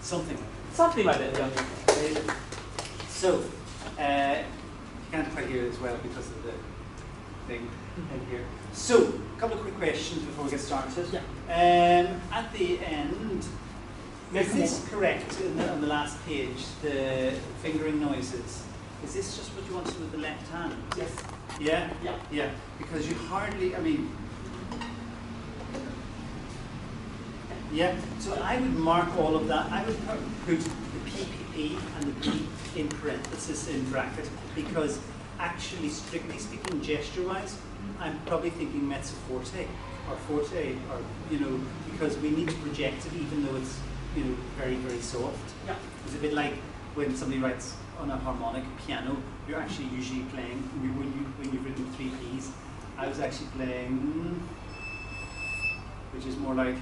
Something like that. Something like that, yeah. So, you can't quite hear it as well because of the thing in here. So, a couple of quick questions before we get started. Yeah. At the end, is this correct on the last page, the fingering noises? Is this just what you want to do with the left hand? Yes. Yeah? Yeah. Yeah, because you hardly, I mean, yeah, so I would mark all of that. I would put the PPP and the P in parenthesis in bracket because actually, strictly speaking, gesture-wise, I'm probably thinking mezzo forte or forte, or, you know, because we need to project it even though it's, you know, very, very soft. Yeah. It's a bit like when somebody writes on a harmonic piano, you're actually usually playing, when you've written 3 Ps, I was actually playing, which is more like,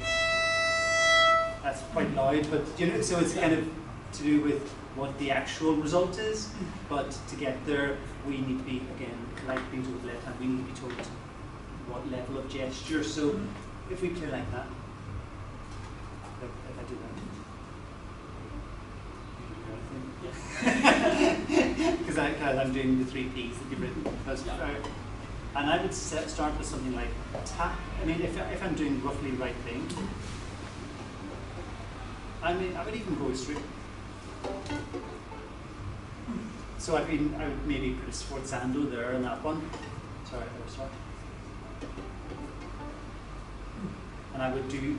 that's quite loud, but you know, so it's kind of to do with what the actual result is, but to get there, we need to be, again, like being told with left hand, we need to be told what level of gesture. So if we play like that, if I do that, because I'm doing the 3 Ps that you've written. And I would start with something like tap. I mean, if I'm doing roughly the right thing, I mean, I would even go straight. So I would maybe put a sforzando there on that one. Sorry, sorry. And I would do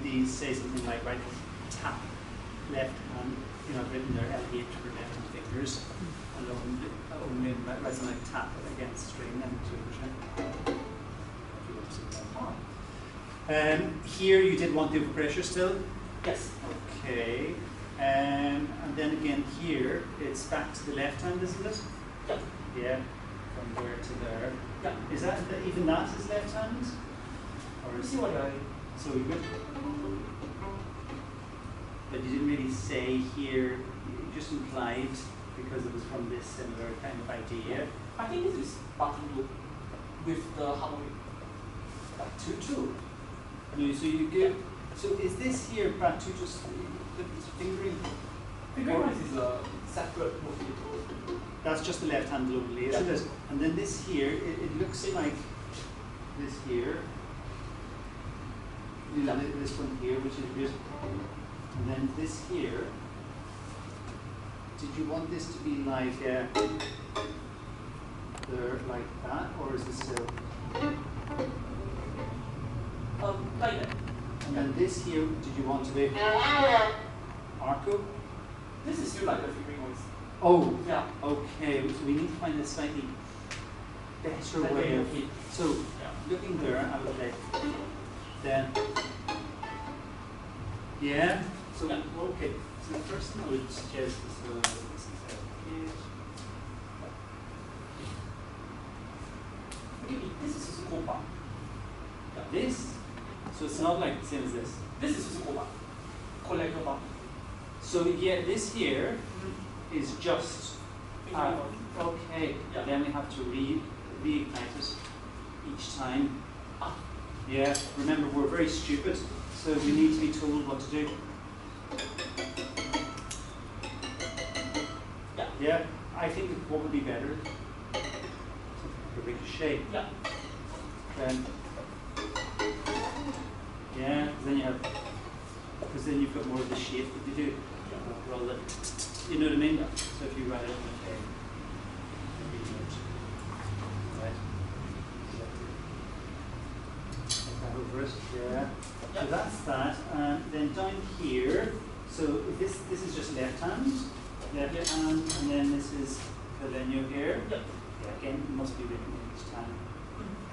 these, say something like, right, tap, left hand, you know, I've written there LH for left hand fingers, and only write something like tap against the string and to here you did want the overpressure still? Yes. Okay. And then again here, it's back to the left hand, isn't it? Yeah. Yeah. From there to there. Yeah. Is that even that is left hand? Or is See what I so you good? But you didn't really say here. You just implied because it was from this similar kind of idea. I think this is button loop with the harmonic. Two. No, so you give. So is this here batu just fingering? Fingering is a separate movement. That's just the left hand only, isn't it? And then this here, it looks like this here. You know, this one here, which is good. And then this here. Did you want this to be like there, like that, or is this like that. And then this here, did you want to be arco? This is still like the fingering noise. Oh, Yeah. okay. So we need to find a slightly better Like way a- of. So looking there, I would like then. Yeah. So okay. So the first thing I would suggest is this is here. This is Suzukopa. This. So it's not like the same as this. This is Suzukopa. Collector. So yeah, this here is just okay. Yeah. Then we have to reignite it each time. Ah. Yeah. Remember, we're very stupid, so we need to be told what to do. Yeah. Yeah. I think what would be better? A ricochet. Yeah. Then. Yeah. Then you have. Because then you've got more of the shape that you do. Rather than, you know what I mean? So if you write it on the page, right? Take that over it. Yeah. So that's that. And then down here, so this is just left hand, and then this is Fidelio here. Yeah. Yeah, again, it must be written each time.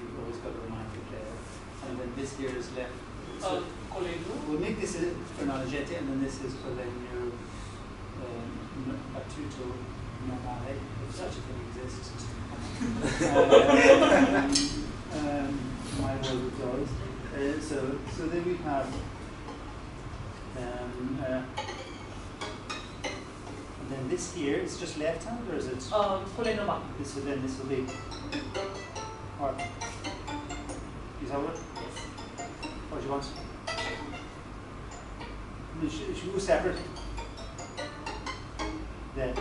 You've always got to remind it there. And then this here is left. So we'll make this for Nalagete, and then this is Fidelio Batuto Normale, if such a thing exists. My world of dogs. So then we have and then this here is just left hand, or is it? Colennoma. This so then this will be. Or is that what? Yes. What do you want? should we go separate? Then.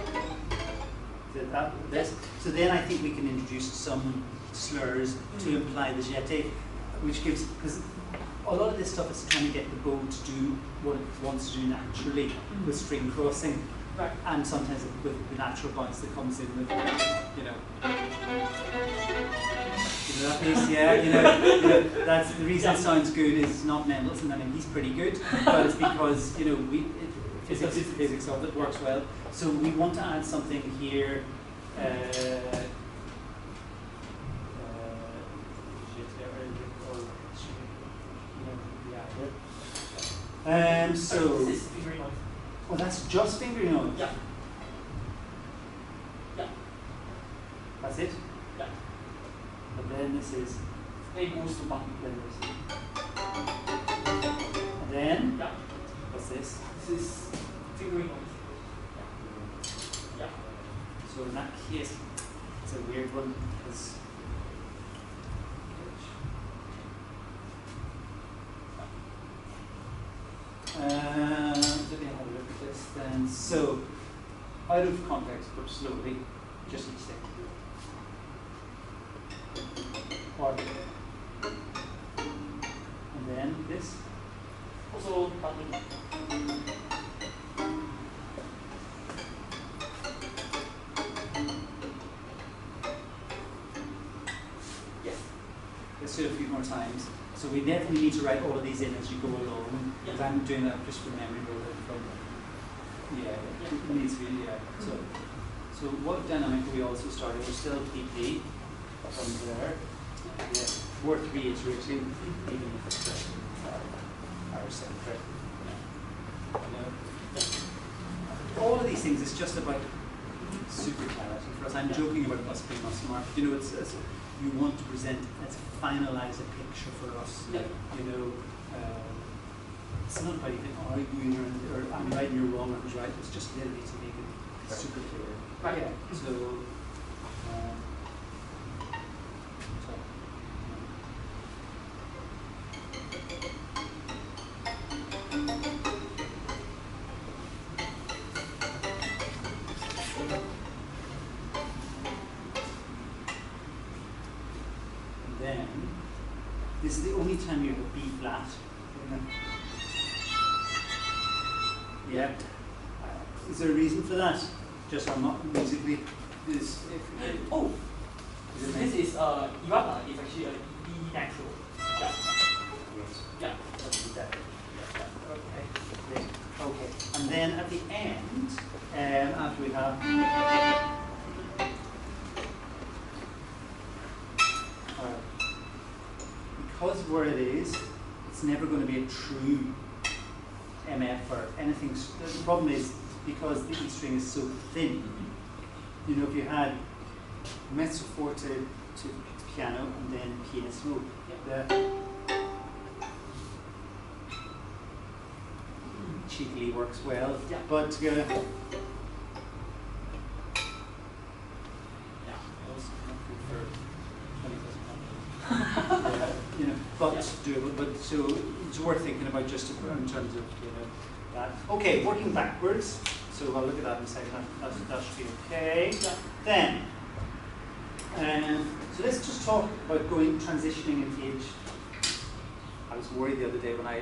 This. So then I think we can introduce some slurs to imply the jeté, which gives, because a lot of this stuff is trying to get the bow to do what it wants to do naturally with string crossing, Right. and sometimes with the natural bounce that comes in with, you know that piece, yeah, you know, that's the reason it sounds good is not Mendelssohn. I mean, he's pretty good, but it's because, you know, physics of it works well. So we want to add something here. So, This is fingering noise. oh, that's just fingering noise. Yeah. Yeah. That's it. Yeah. And then this is. Then it goes to button. Then this is. And then. Yeah. What's this? This is fingering noise. Yeah. So in that case, it's a weird one because. Let me have a look at this then. So, out of context, but slowly, just each thing. Or, and then this. Also button. Yes. Let's do it a few more times. So we definitely need to write all of these in as you go along, because I'm doing that just from memory rather than from, it needs to be, So what dynamic are we also starting? We're still PP from there. Yeah, worth reiterating, even if it's our centric. All of these things is just about super clarity for us. I'm joking about must be, must mark. You know, it's you want to present, let's finalize a picture for us. Yeah. You know, it's not about even arguing or I'm right and you're wrong or who's right. It's just literally to make it super clear. Right. Yeah. So. Then, this is the only time you have a B flat. Yeah. Is there a reason for that? Just I'm not musically. Is Oh, is it this is Iwata is actually a B natural. Yeah. Yeah. Let's do that. Okay. Great. Okay. And then at the end, after we have. Because where it is, it's never going to be a true MF or anything. The problem is because the E string is so thin. You know, if you had mezzo forte to piano and then pianissimo, cheekily works well. Yeah. But Yeah. also not good for 20,000 you know, but doable. But so it's worth thinking about just in terms of that. Okay, working backwards. So I'll look at that in a second. That should be okay. Yeah. Then, so let's just talk about transitioning in page. I was worried the other day when I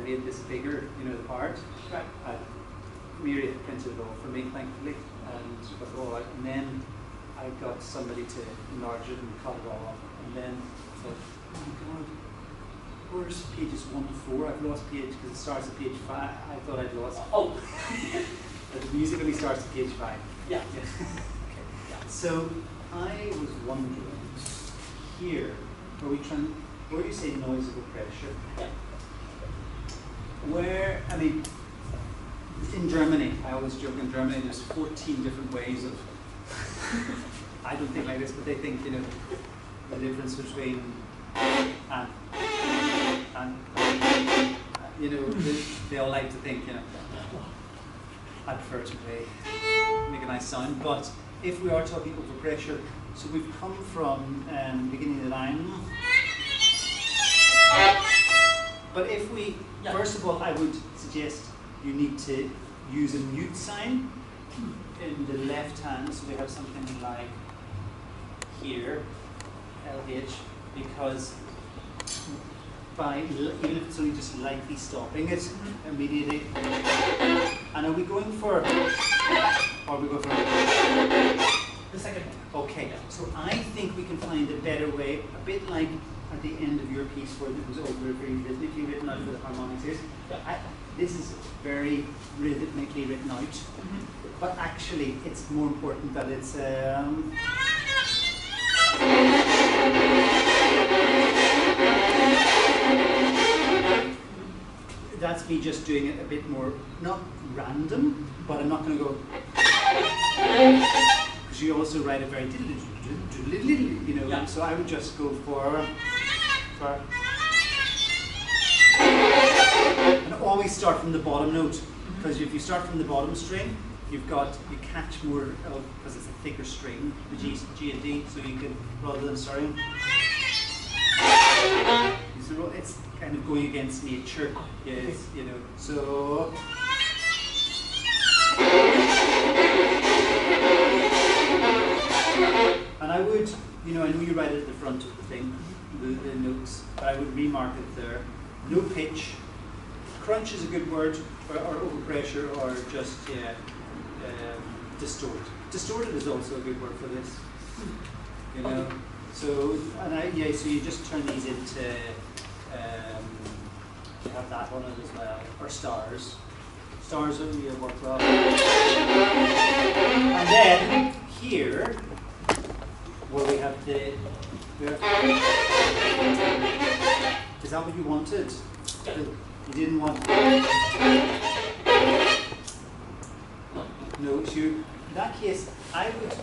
made this bigger, you know, the part. Right. Miri had printed it all for me, thankfully, and with all that. And then I got somebody to enlarge it and cut it all off. And then I thought, oh my God, where's pages 1 to 4? I've lost page because it starts at page 5. I thought I'd lost. Oh. But the music only starts at page 5. Yeah. Okay. So I was wondering here, where you say noise of pressure, Yeah. where, I mean, in Germany, I always joke in Germany, there's 14 different ways of, I don't think like this, but they think, you know, the difference between and you know, they all like to think, you know, I prefer to make a nice sound, but if we are talking overpressure, so we've come from beginning of the line, but if we, first of all, I would suggest you need to use a mute sign in the left hand. So we have something like here, LH, because even if it's only just lightly stopping it immediately. And are we going for, or are we going for The second one. okay, so I think we can find a better way, a bit like at the end of your piece where it was over very rhythmically written out for the harmonics is. This is very rhythmically written out, but actually it's more important that it's that's me just doing it a bit more, not random, but I'm not going to go, because you also write it very, you know, Yeah. so I would just go for, and always start from the bottom note, because if you start from the bottom string, you catch more of, because it's a thicker string, the G and D, so you can, rather than starting, it's kind of going against nature, yes, you know, so. And I would, you know, I know you write it at the front of the thing, the notes, but I would remark it there. No pitch. Crunch is a good word, or overpressure, or just, yeah, distort. Distorted is also a good word for this, you know. So, and so you just turn these into, you have that one as well, or stars. Stars will work well. And then, here, where we have the, is that what you wanted? You didn't want, no, so in that case, I would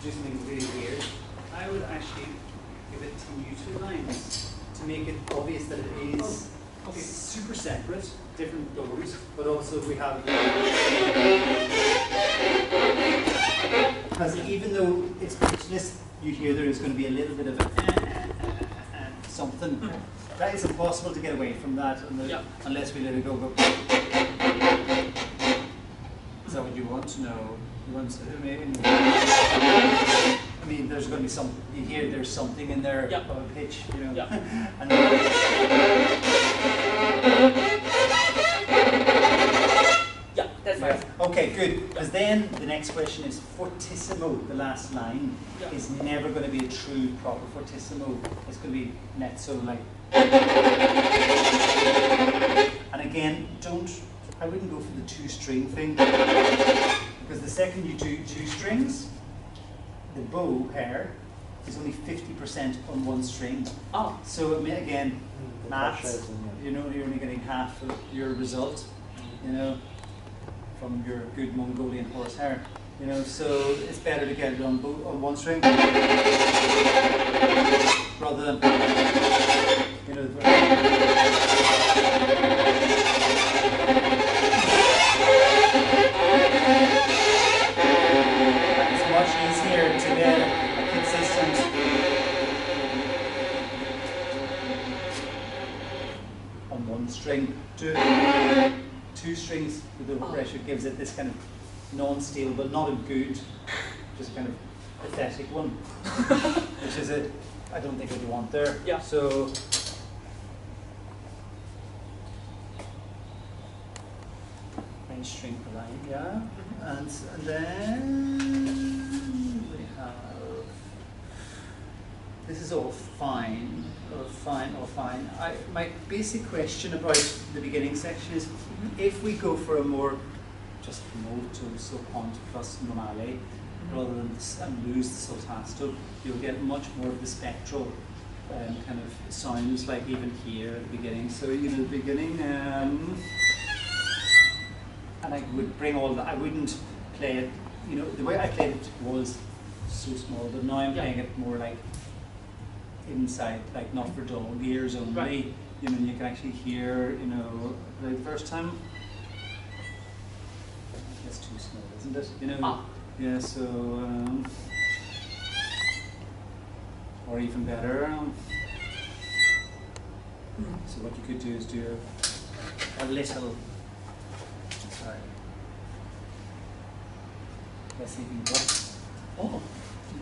do something really weird. I would actually give it to muted lines to make it obvious that it is super separate, different bows, but also we have, because even though it's pitchless, you hear there is going to be a little bit of a something. That is impossible to get away from that unless we let it go. Is that what you want to know? You want to, I mean, there's going to be some, you hear there's something in there of a pitch, you know. And that's right. Okay, good. Because then the next question is fortissimo, the last line, is never going to be a true proper fortissimo. It's going to be mezzo like. And again, I wouldn't go for the two-string thing, because the second you do two strings, the bow pair is only 50% on one string. Oh. So again, maths, you know, you're only getting half of your result, you know, from your good Mongolian horsehair, you know. So it's better to get it on one string rather than, you know. It's much easier to get a consistent on one string. Two strings with overpressure gives it this kind of non-stable, but not a good, just kind of pathetic one, which is I don't think what you want there. Yeah. So. String per line, yeah, and then we have, this is all fine, my basic question about the beginning section is, if we go for a more just molto sopranto plus normale, rather than and lose the soltasto, you'll get much more of the spectral kind of sounds, like even here at the beginning. So you know, the beginning. And I would bring all that, I wouldn't play it, you know, the way I played it was so small, but now I'm playing it more like inside, like not for dull ears only. Right. You know, you can actually hear, you know, the first time, that's too small, isn't it? You know, yeah, so, or even better. So what you could do is do a little sorry. Let's see if we work. Oh,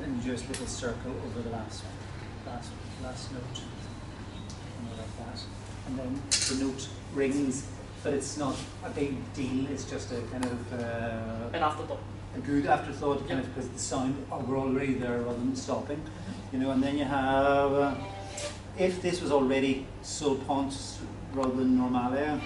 and just a little circle over the last note, like that, and then the note rings, but it's not a big deal. It's just a kind of An afterthought. a good afterthought, kind of because the sound we're already there rather than stopping, you know. And then you have if this was already sul pont rather than normale.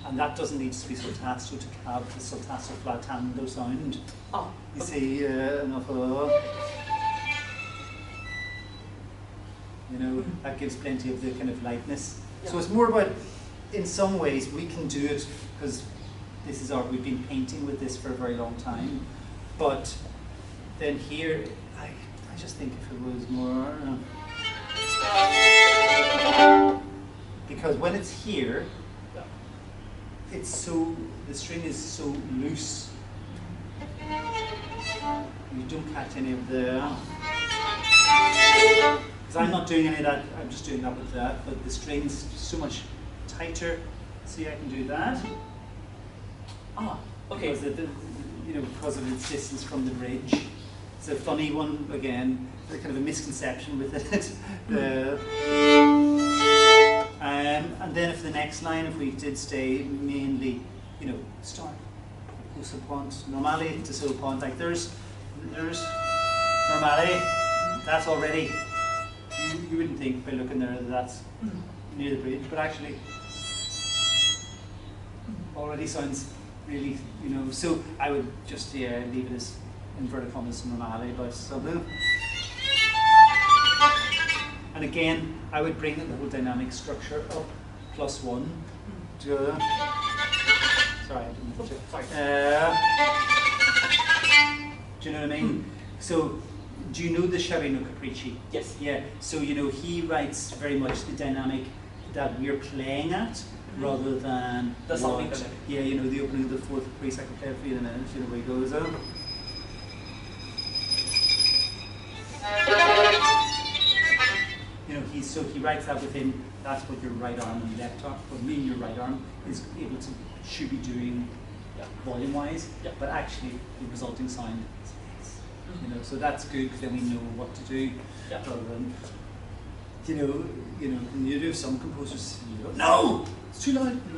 And that doesn't need to be soltato to have the soltato flatando sound. Oh, You okay. see, enough you know, that gives plenty of the kind of lightness. So it's more about, in some ways, we can do it because this is we've been painting with this for a very long time. But then here, I just think if it was more, because when it's here, it's so, the string is so loose. You don't catch any of the, because I'm not doing any of that, I'm just doing that with that, but the string's so much tighter. See, I can do that. Ah, okay. Because you know, because of its distance from the bridge. It's a funny one, again, kind of a misconception with it. And then if the next line, if we did stay mainly, you know, start sul pont, normale to sul pont, like there's normale, that's already, you wouldn't think by looking there that that's near the bridge, but actually already sounds really, you know, so I would just leave it as inverted commas normale by something. And again, I would bring the whole dynamic structure up +1 to. Sorry, I didn't mean to. Do you know what I mean? So, do you know the Sciarrino Capricci? Yes. Yeah. So you know he writes very much the dynamic that we're playing at, rather than The sounding what- dynamic. Yeah, you know, the opening of the fourth caprice. I can play it for you in a minute. You know where he goes. You know, he writes that within. That's what your right arm and left arm, or meaning your right arm is able to should be doing volume-wise, but actually the resulting sound is this. You know, so that's good because then we know what to do rather than you know, and you do some composers. You go, no, it's too loud. You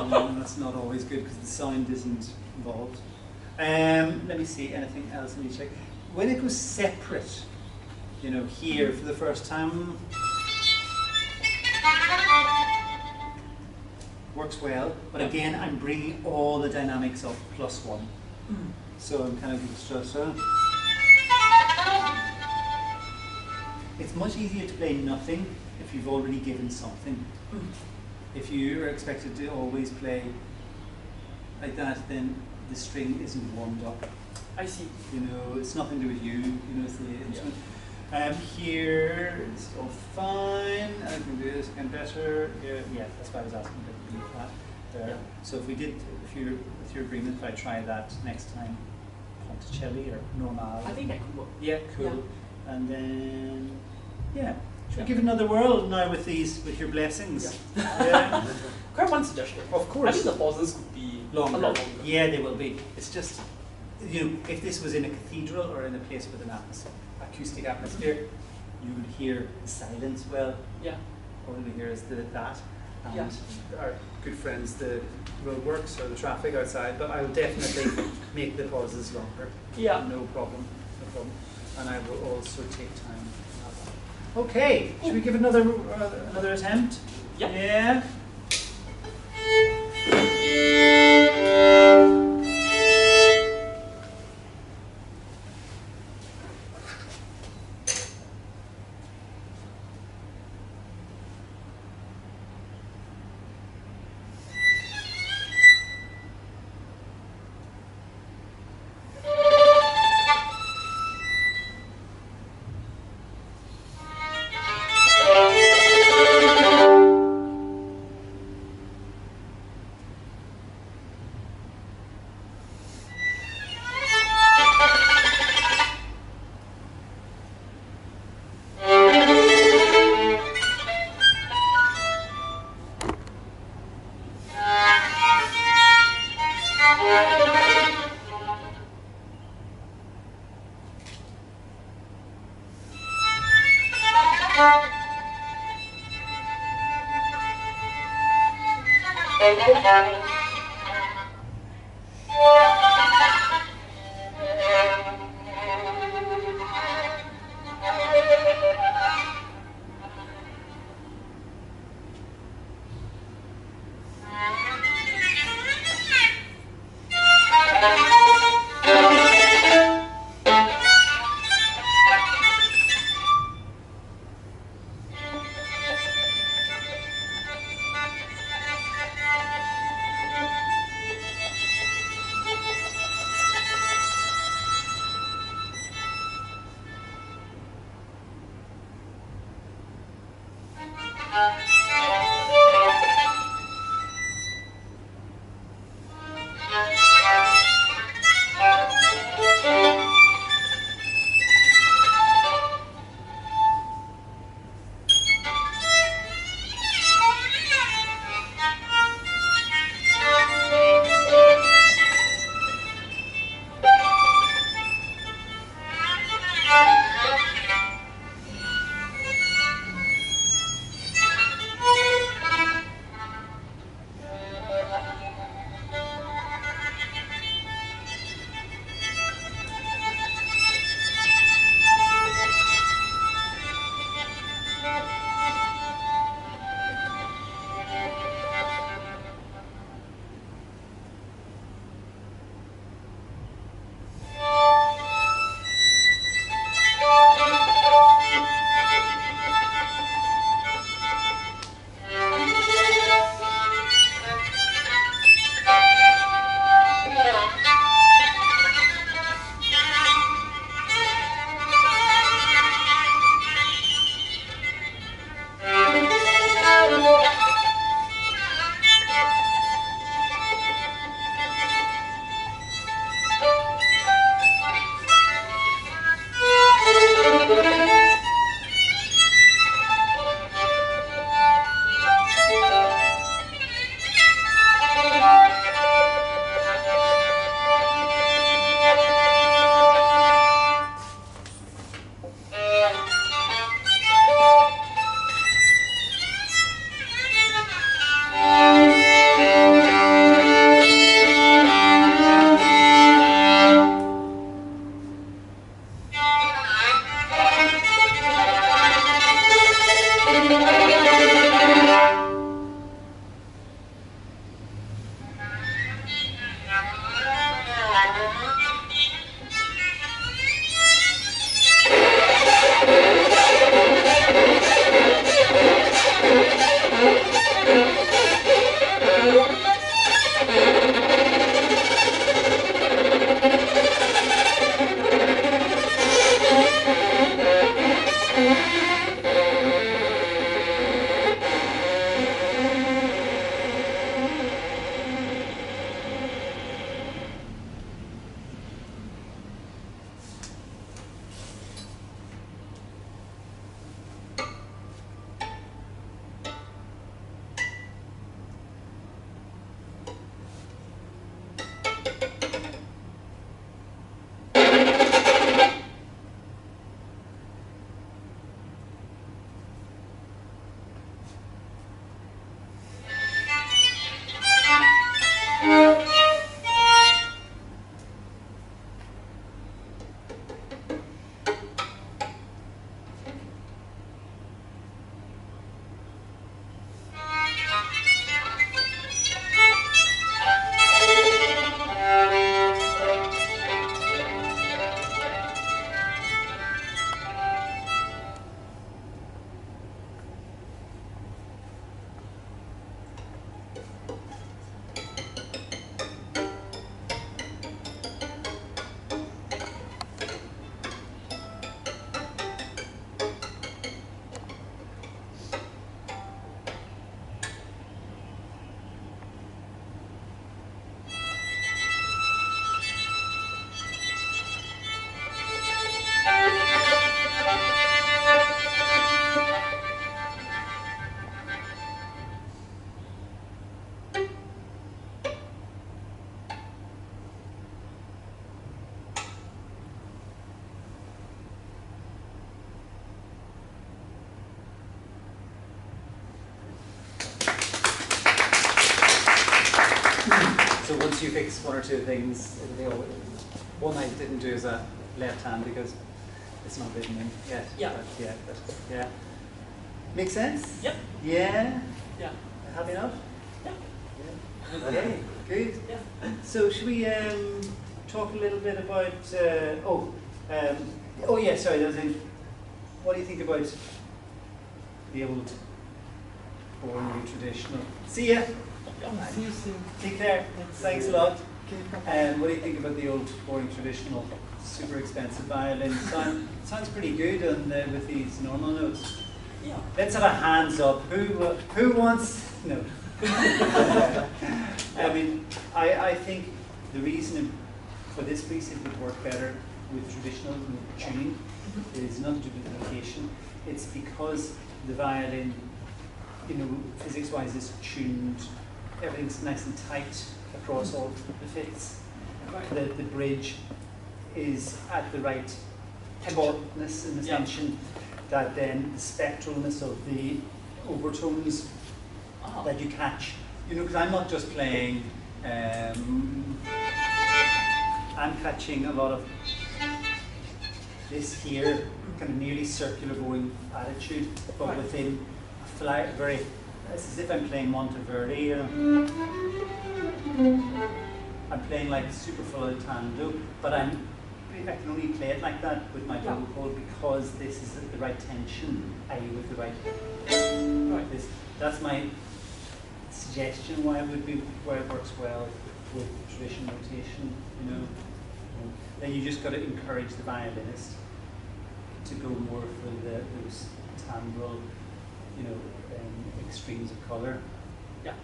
know, and that's not always good because the sound isn't involved. Let me see anything else. Let me check. When it goes separate, you know, here for the first time, works well. But again, I'm bringing all the dynamics up +1. So I'm kind of just. It's much easier to play nothing if you've already given something. If you are expected to always play like that, then the string isn't warmed up. I see. You know, it's nothing to do with you. You know, it's the instrument. Here it's all fine. I can do this again better. Yeah, that's why I was asking about the B flat there. So if we did, with your agreement, if I try that next time, Ponticelli or Normale. I think that could work. Yeah, cool. And then, should we give it another whirl now with your blessings? Yeah. Quite one suggestion. Of course. I think the pauses could be Longer. a lot longer. Yeah, they will be. It's just, you know, if this was in a cathedral or in a place with an acoustic atmosphere, you would hear the silence well. Yeah. All we hear is that. And Yeah. our good friends, the roadworks or the traffic outside, but I will definitely make the pauses longer. Yeah. No problem. No problem. And I will also take time. Okay, should we give another attempt? Yeah. Yeah. once you fix one or two things, it'll be one I didn't do is a left hand because it's not written in yet. Yeah. But yeah. Make sense? Yep. Yeah. Yeah. Happy enough? Yeah. Yeah. Okay. Good. Yeah. So should we talk a little bit about? Oh yeah. Sorry. There was what do you think about the old, boring, traditional? See ya. See you soon. Take care. Thanks a lot. What do you think about the old, boring, traditional, super expensive violin? Sounds pretty good with these normal notes. Yeah. Let's have a hands up. Who wants? No. I mean, I think the reason for this piece it would work better with traditional tuning is not due to the location. It's because the violin, physics-wise, is tuned. Everything's nice and tight across all the fits. Right. The bridge is at the right tautness and the tension that then the spectralness of the overtones that you catch. Because I'm not just playing, I'm catching a lot of this here, kind of nearly circular going attitude, but within a very, it's as if I'm playing Monteverdi. I'm playing like super full-tando, but I can only play it like that with my vocal because this is the right tension, i.e. with the right. That's my suggestion why it works well with traditional notation. Then you just got to encourage the violinist to go more for those timbral, extremes of color. Yeah.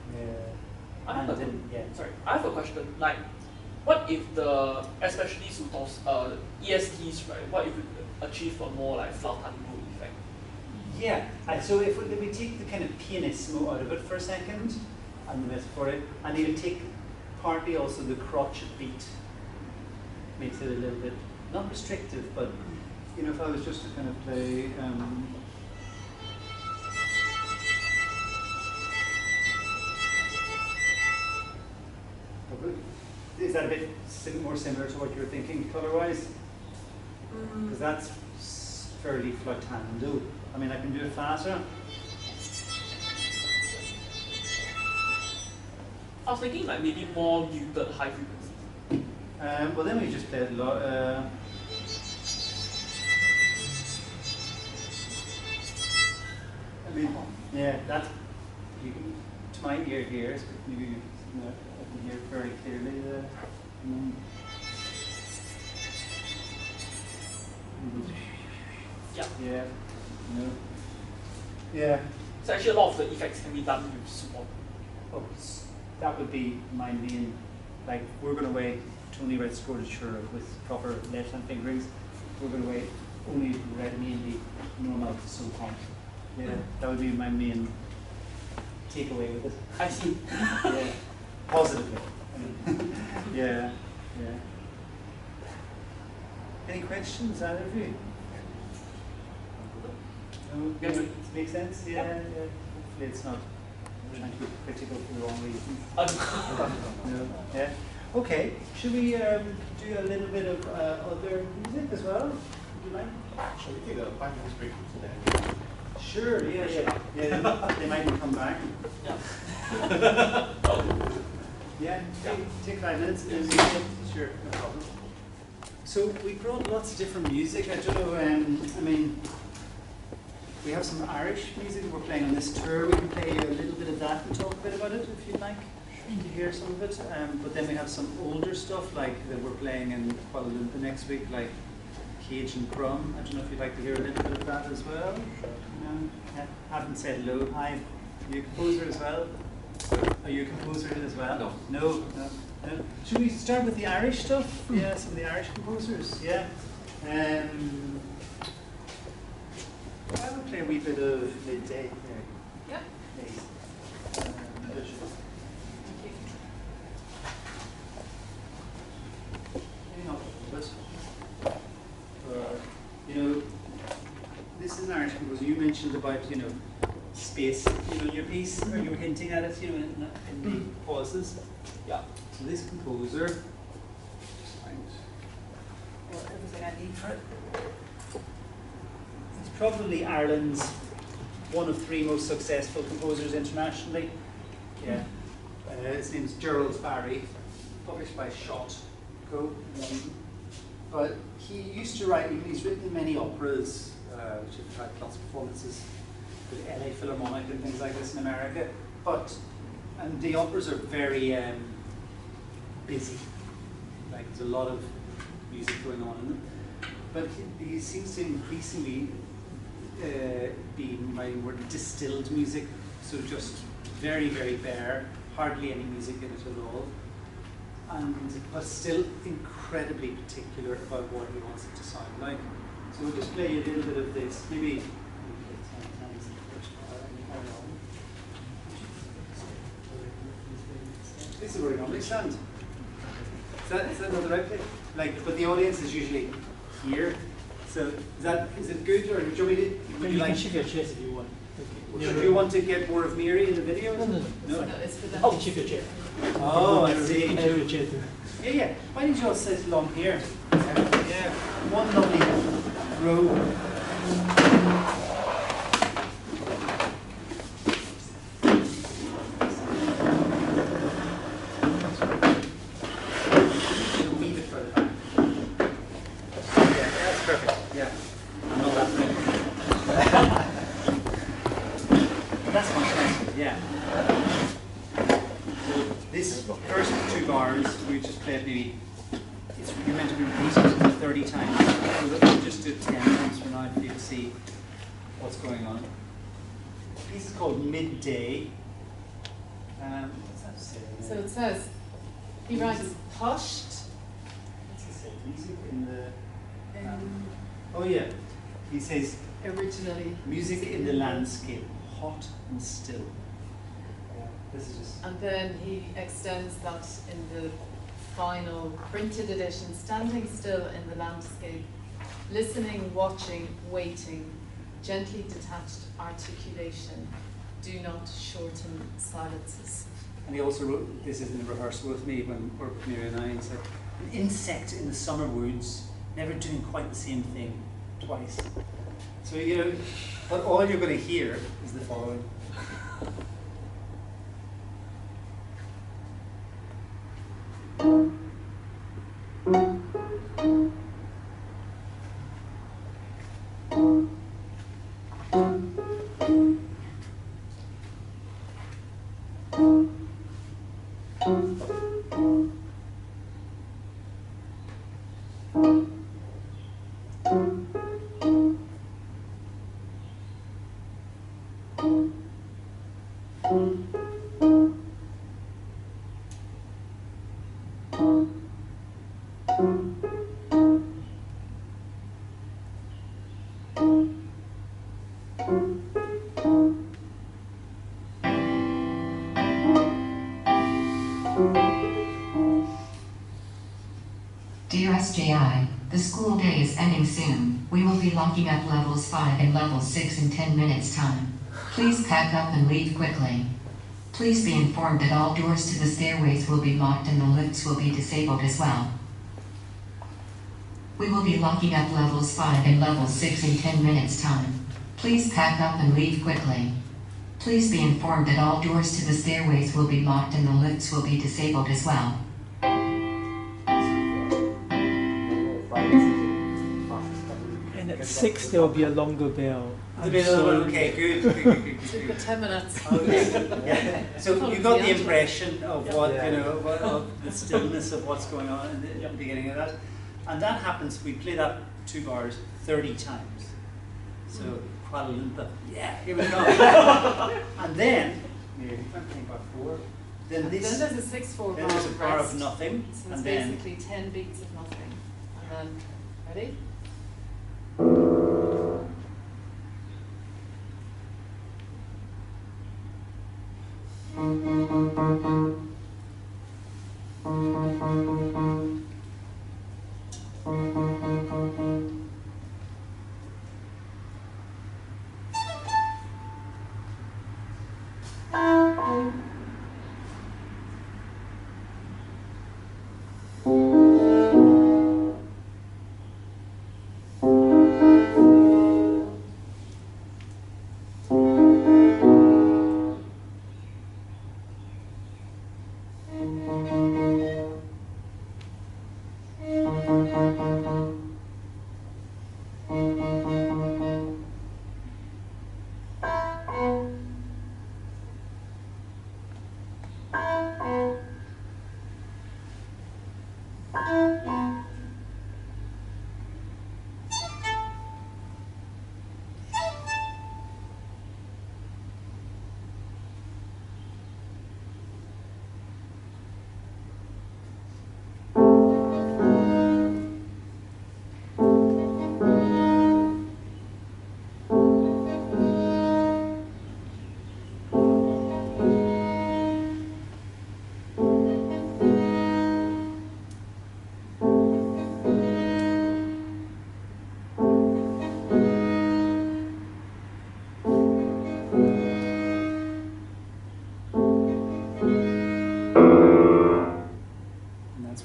Sorry. I have a question. Like, what if especially Sutos, ESTs, right? What if we achieve a more like flautando effect? Yeah. So if we take the kind of pianissimo out of it for a second, and the metaphor, and even take partly also the crotchet beat, makes it a little bit not restrictive, but if I was just to kind of play. Is that a bit more similar to what you were thinking color-wise? Because that's fairly flautando. I mean, I can do it faster. I was thinking like maybe more muted high frequency. Well, then we just play it low. I mean, yeah, that's to my ear here. Maybe I can hear very clearly the. Yeah. Yeah. Yeah. So actually, a lot of the effects can be done with support. Oh, that would be my main. Like, we're going to weigh Tony Red scorature with proper left hand fingerings. We're going to weigh only red mainly normal so on. Yeah, that would be my main takeaway with it. I see. Yeah, positively. Yeah. Any questions, either of you? No? Yeah. Makes sense? Yeah. Hopefully it's not trying to be critical for the wrong reasons. No. Yeah. Okay. Should we do a little bit of other music as well? Would you like? Shall we take a 5 minutes break today? Sure. Yeah. They might come back. Yeah. Yeah. Take 5 minutes. Sure. No problem. So we brought lots of different music. I don't know. I mean, we have some Irish music we're playing on this tour. We can play a little bit of that and talk a bit about it if you'd like to hear some of it. But then we have some older stuff like that we're playing in Kuala Lumpur next week, like Cage and Crumb. I don't know if you'd like to hear a little bit of that as well. No, haven't said hello. Hi, are you a composer as well? Are you a composer as well? No. Should we start with the Irish stuff? Yeah, some of the Irish composers. Yeah. I would play a wee bit of Midday. Yeah. This is an Irish composer. You mentioned about, space, in your piece, or you were hinting at it, in the pauses. Yeah. So this composer, just find everything I need for it. He's probably Ireland's one of 3 most successful composers internationally. Yeah. His name's Gerald Barry, published by Shot Co. But he used to write, he's written many operas, which have had lots of performances with LA Philharmonic and things like this in America. And the operas are very busy. Like there's a lot of music going on in them. But he seems to increasingly be writing more distilled music, so just very, very bare, hardly any music in it at all. But still incredibly particular about what he wants it to sound like. So we'll just play a little bit of this. Maybe this is where we normally stand. Is that not the right place? Like, but the audience is usually here. So is it good, or do you want me to? Would you can like? shift your chairs if you want. Okay. Do you want to get more of Miri in the video? No. No, it's for them. Oh, shift your chair. Oh, I see. Shift your chair too. Yeah. Why don't you all sit along here? Yeah. One lovely row. You'll leave it further back. Yeah, that's perfect. Yeah. I'm not that big. That's much nicer. Yeah. This first 2 bars, we just played maybe, you're meant to be repeated 30 times. So we'll just do 10 times for now for you to see what's going on. The piece is called Midday. What's that say? So it says, he writes hushed. What's it say? Music in the... oh yeah. He says, Originally. music in the landscape, hot and still. This is just... And then he extends that in the final printed edition, standing still in the landscape, listening, watching, waiting, gently detached articulation, do not shorten silences. And he also wrote, this is in rehearsal with me when we're with Mary and I, he said, an insect in the summer woods, never doing quite the same thing twice. So, you know, but all you're going to hear is the following. Dear SJI, the school day is ending soon. We will be locking up levels 5 and level 6 in 10 minutes time. Please pack up and leave quickly. Please be informed that all doors to the stairways will be locked and the lifts will be disabled as well. We will be locking up levels 5 and level 6 in 10 minutes time. Please pack up and leave quickly. Please be informed that all doors to the stairways will be locked and the lifts will be disabled as well. And at 6 there will be a longer bell. The bell, okay, good. Took the 10 minutes. Okay. Yeah. So you got the impression of what, you know, of the stillness of what's going on in the beginning of that. And that happens, we play that 2 bars 30 times. So, Kuala Lumpur, yeah, here we go. And then, bar 4, then this, then there's a 6/4 then there's a bar of rest. nothing, So it's and then, basically 10 beats of nothing. And then, ready?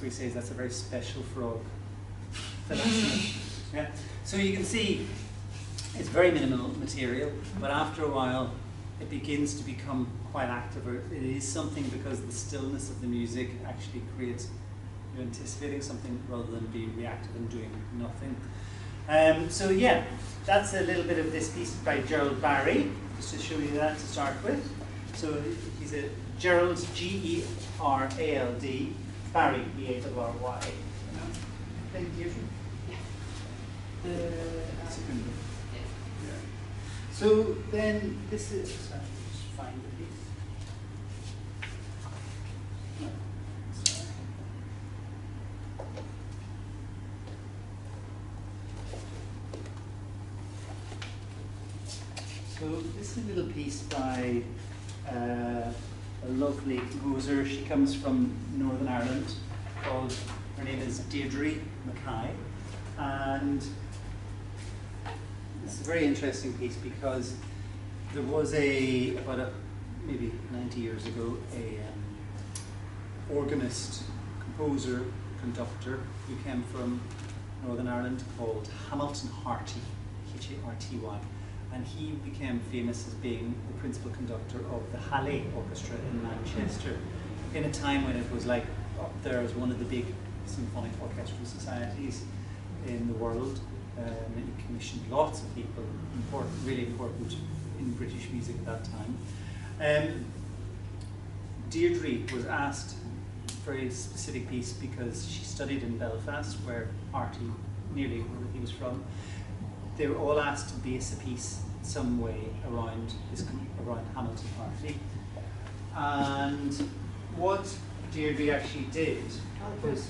He says that's a very special frog. Yeah. So you can see it's very minimal material, but after a while it begins to become quite active. It is something because the stillness of the music actually creates, you're anticipating something rather than being reactive and doing nothing. So yeah, that's a little bit of this piece by Gerald Barry, just to show you that to start with. So he's a Gerald, G-E-R-A-L-D, Barry, B-A-R-R-Y. Thank you. So then this is, sorry, just find the piece. No, sorry. So this is a little piece by a lovely composer. She comes from Northern Ireland, called, her name is Deirdre Mackay, and it's a very interesting piece because there was maybe 90 years ago, a organist, composer, conductor who came from Northern Ireland called Hamilton Harty, H-A-R-T-Y. And he became famous as being the principal conductor of the Halle Orchestra in Manchester in a time when it was like up there as one of the big symphonic orchestral societies in the world. And it commissioned lots of people, really important in British music at that time. Deirdre was asked for a specific piece because she studied in Belfast, where Harty, nearly where he was from. They were all asked to base a piece some way around Hamilton Harty. And what Deirdre actually did was,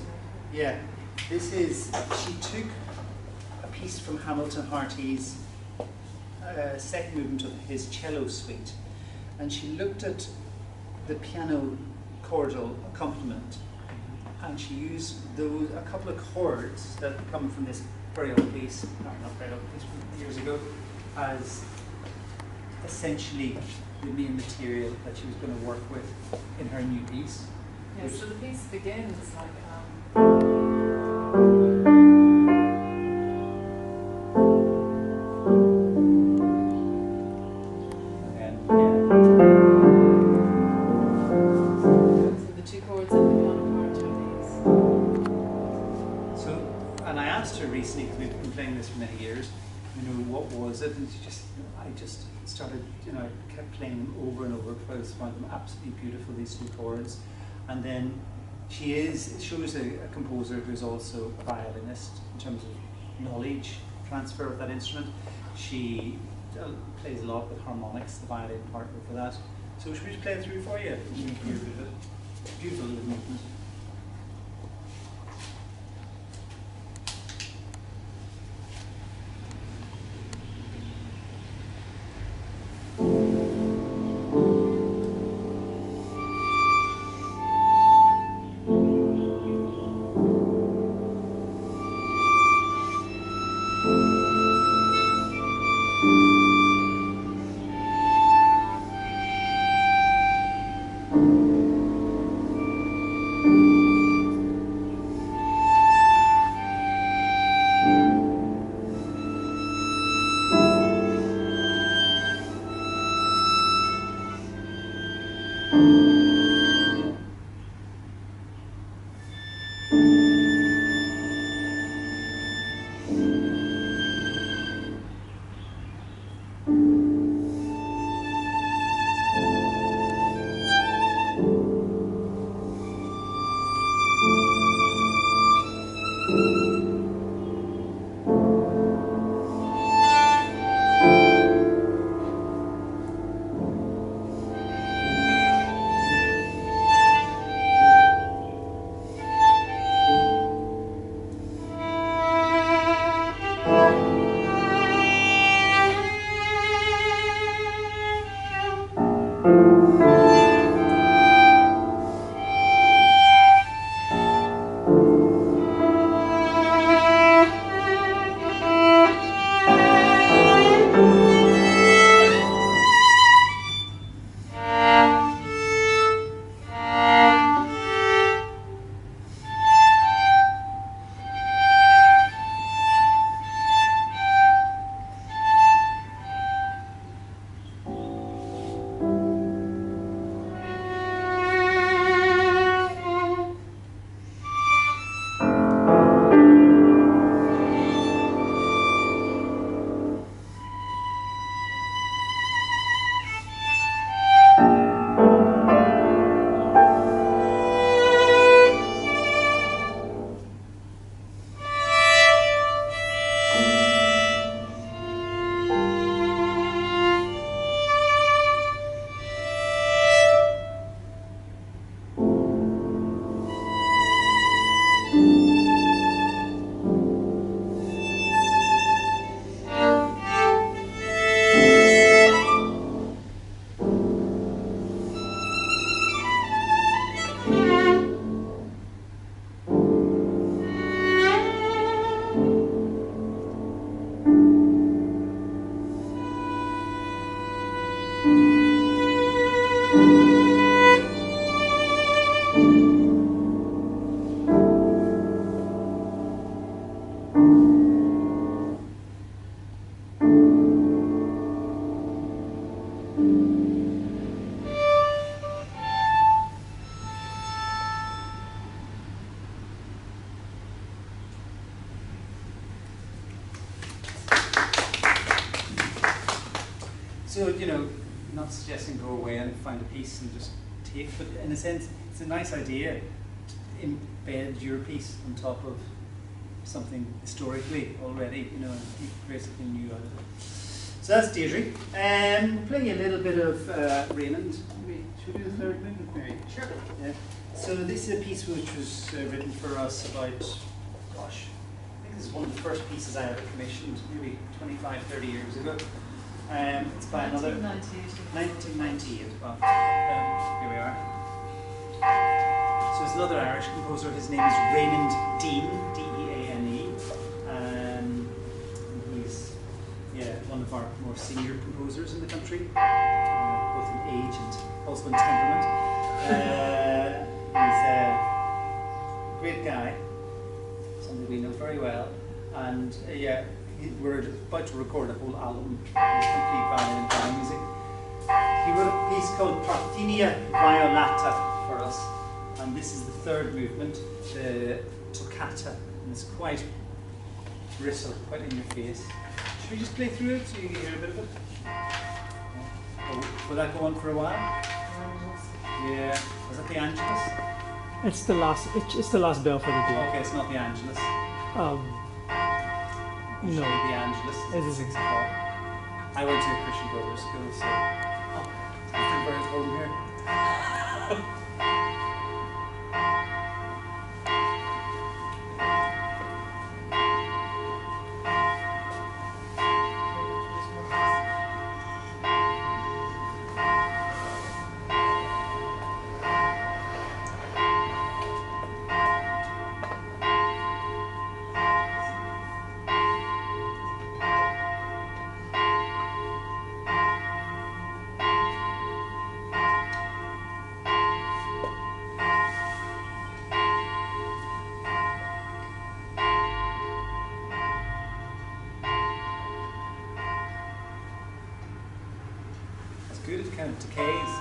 she took a piece from Hamilton Harty's second movement of his cello suite, and she looked at the piano chordal accompaniment, and she used a couple of chords that come from this very old piece, not very old piece, from years ago, as essentially the main material that she was going to work with in her new piece. Yeah, so the piece begins like so the two chords in the piano part are these. So, and I asked her recently, because we've been playing this for many years, what was it? And she just, I just started, I kept playing them over and over because I found them absolutely beautiful, these two chords. And then she shows a composer who's also a violinist in terms of knowledge transfer of that instrument. She plays a lot with harmonics, the violin partner for that. So should we just play it through for you? You can hear a bit of it. Beautiful little movement. So, you know, not suggesting go away and find a piece and just take, but in a sense, it's a nice idea to embed your piece on top of something historically already, you know, and create something new out of it. So that's Deirdre. We'll play a little bit of Raymond. Maybe, should we do the third movement, Mary? Sure. Yeah. So this is a piece which was written for us about, gosh, I think this is one of the first pieces I ever commissioned, maybe 25, 30 years ago. It's by another 1998. Well, here we are. So it's another Irish composer. His name is Raymond Deane, D-E-A-N-E. And he's one of our more senior composers in the country, both in age and also in temperament. He's a great guy, somebody we know very well, and we're about to record a whole album, complete violin and piano music. He wrote a piece called Parthenia Violata for us, and this is the third movement, the toccata, and it's quite bristle, quite in your face. Should we just play through it so you can hear a bit of it? Will that go on for a while? Yeah. Was that the Angelus? It's the last. It's the last bell for the day. Okay, it's not the Angelus. No. The Angelus is at 6 o'clock. I went to a Christian Brothers school, so I feel very at home here. Good at kind of decays.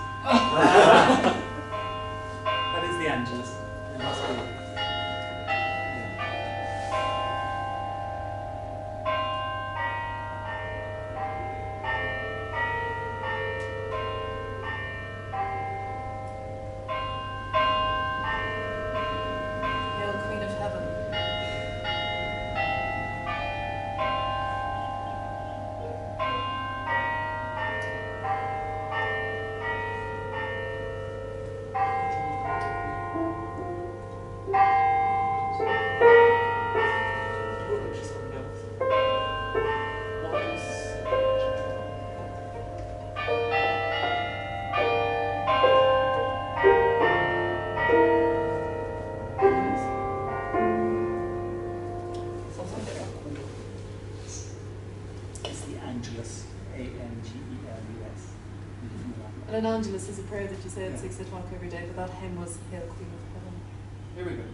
That is the Angelus. It must be. Hail, Queen of Heaven. And an Angelus is a prayer that you say at 6 o'clock every day, but that hymn was Hail, Queen of Heaven. Here we go.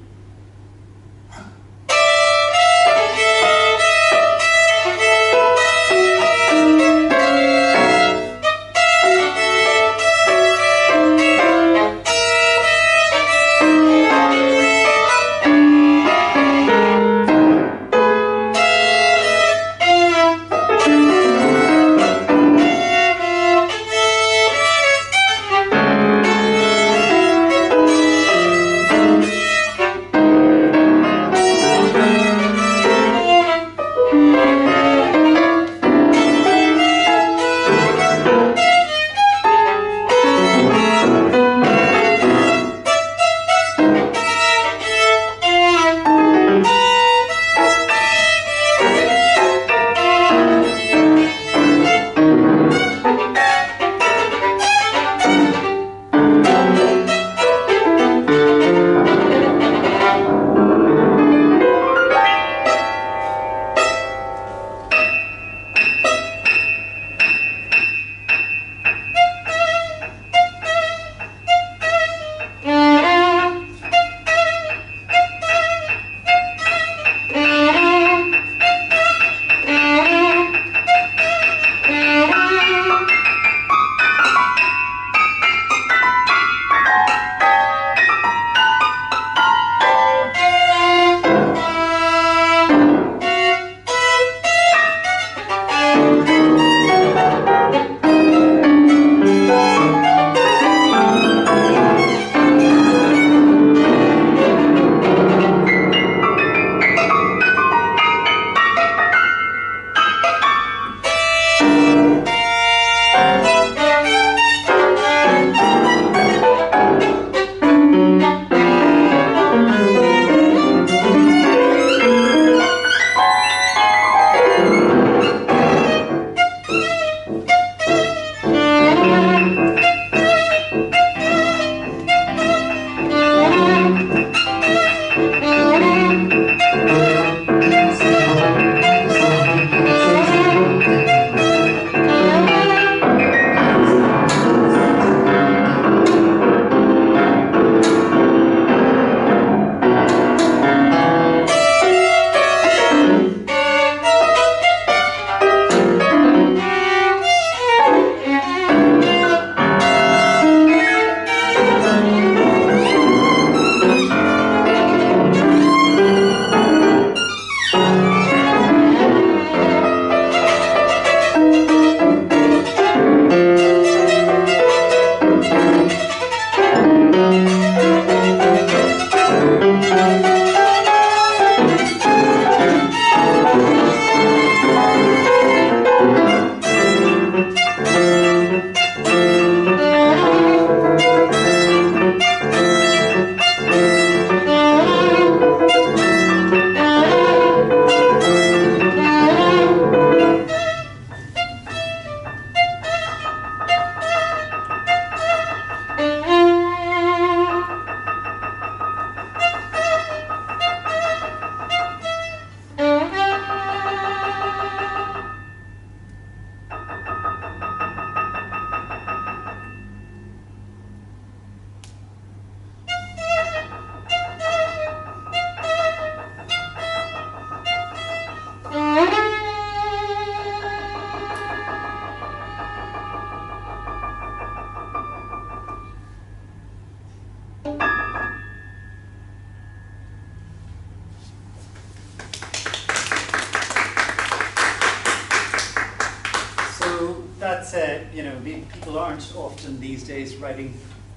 that's you know, people aren't often these days writing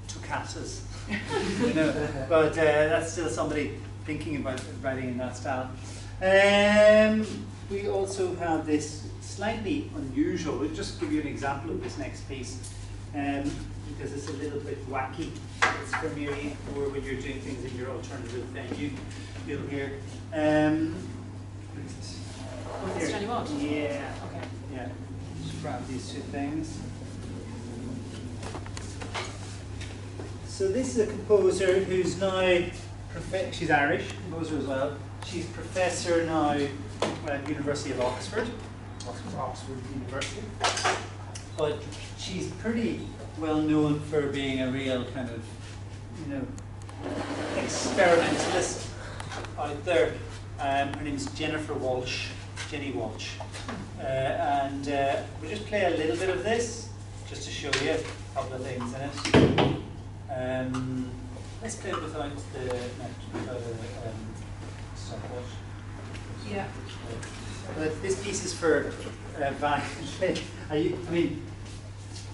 toccatas, you know, but that's still somebody thinking about writing in that style. We also have this slightly unusual. We'll just give you an example of this next piece, because it's a little bit wacky. It's for maybe more when you're doing things in your alternative venue. You'll hear. What is this? Oh, this Johnny Watt? Yeah. Okay. Yeah. Just grab these two things. So this is a composer who's now, she's Irish, composer as well. She's professor now at University of Oxford University. But she's pretty well known for being a real kind of, you know, experimentalist out there. Her name's Jenny Walsh. And we'll just play a little bit of this, just to show you a couple of things in it. Let's play it without the stopwatch. Yeah. But this piece is for violin. I mean,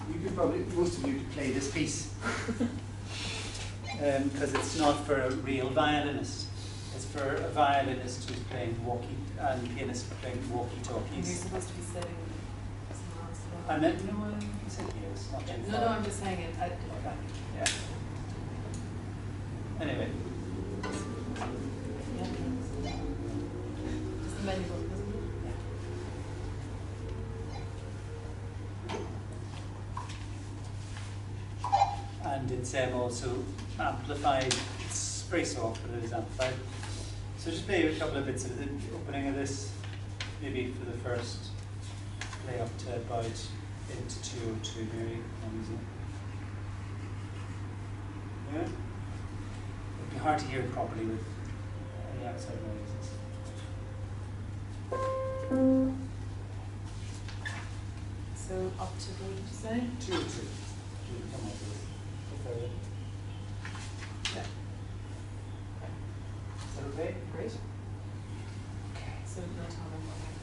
you could probably, most of you could play this piece. Because it's not for a real violinist. It's for a violinist who's playing and pianist playing You're walkie-talkies. supposed to be sitting somewhere else. I meant, no, I said here, it's not too No, far. I'm just saying it. Okay. Yeah. Anyway, Yeah. Just the menu book, isn't it? and it's also amplified. It's very soft, but it is amplified. So just play a couple of bits of the opening of this, maybe for the first play up to about into 202 maybe. Yeah? It'd be hard to hear it properly with any outside noises. So up to what did you say? 202. Come on, please. Go further. Yeah. Is that okay? Great. Okay. So no time. Okay.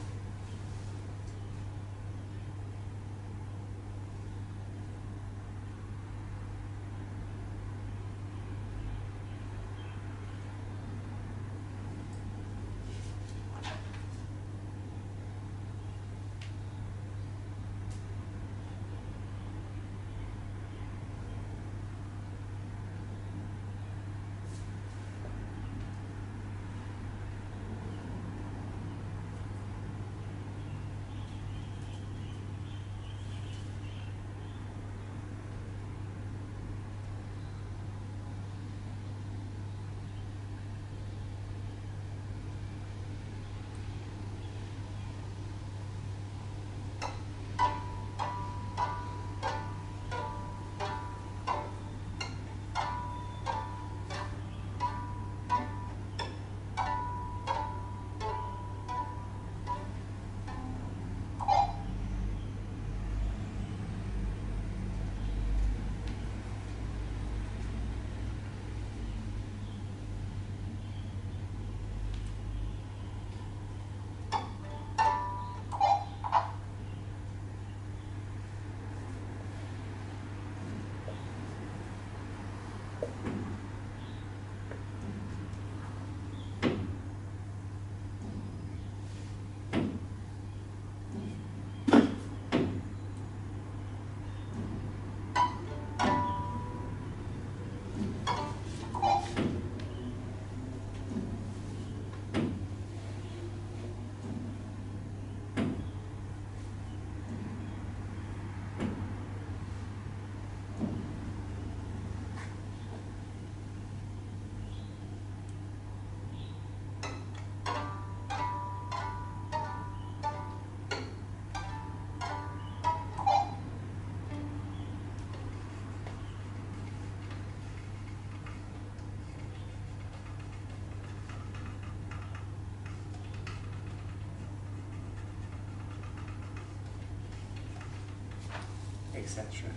Etc.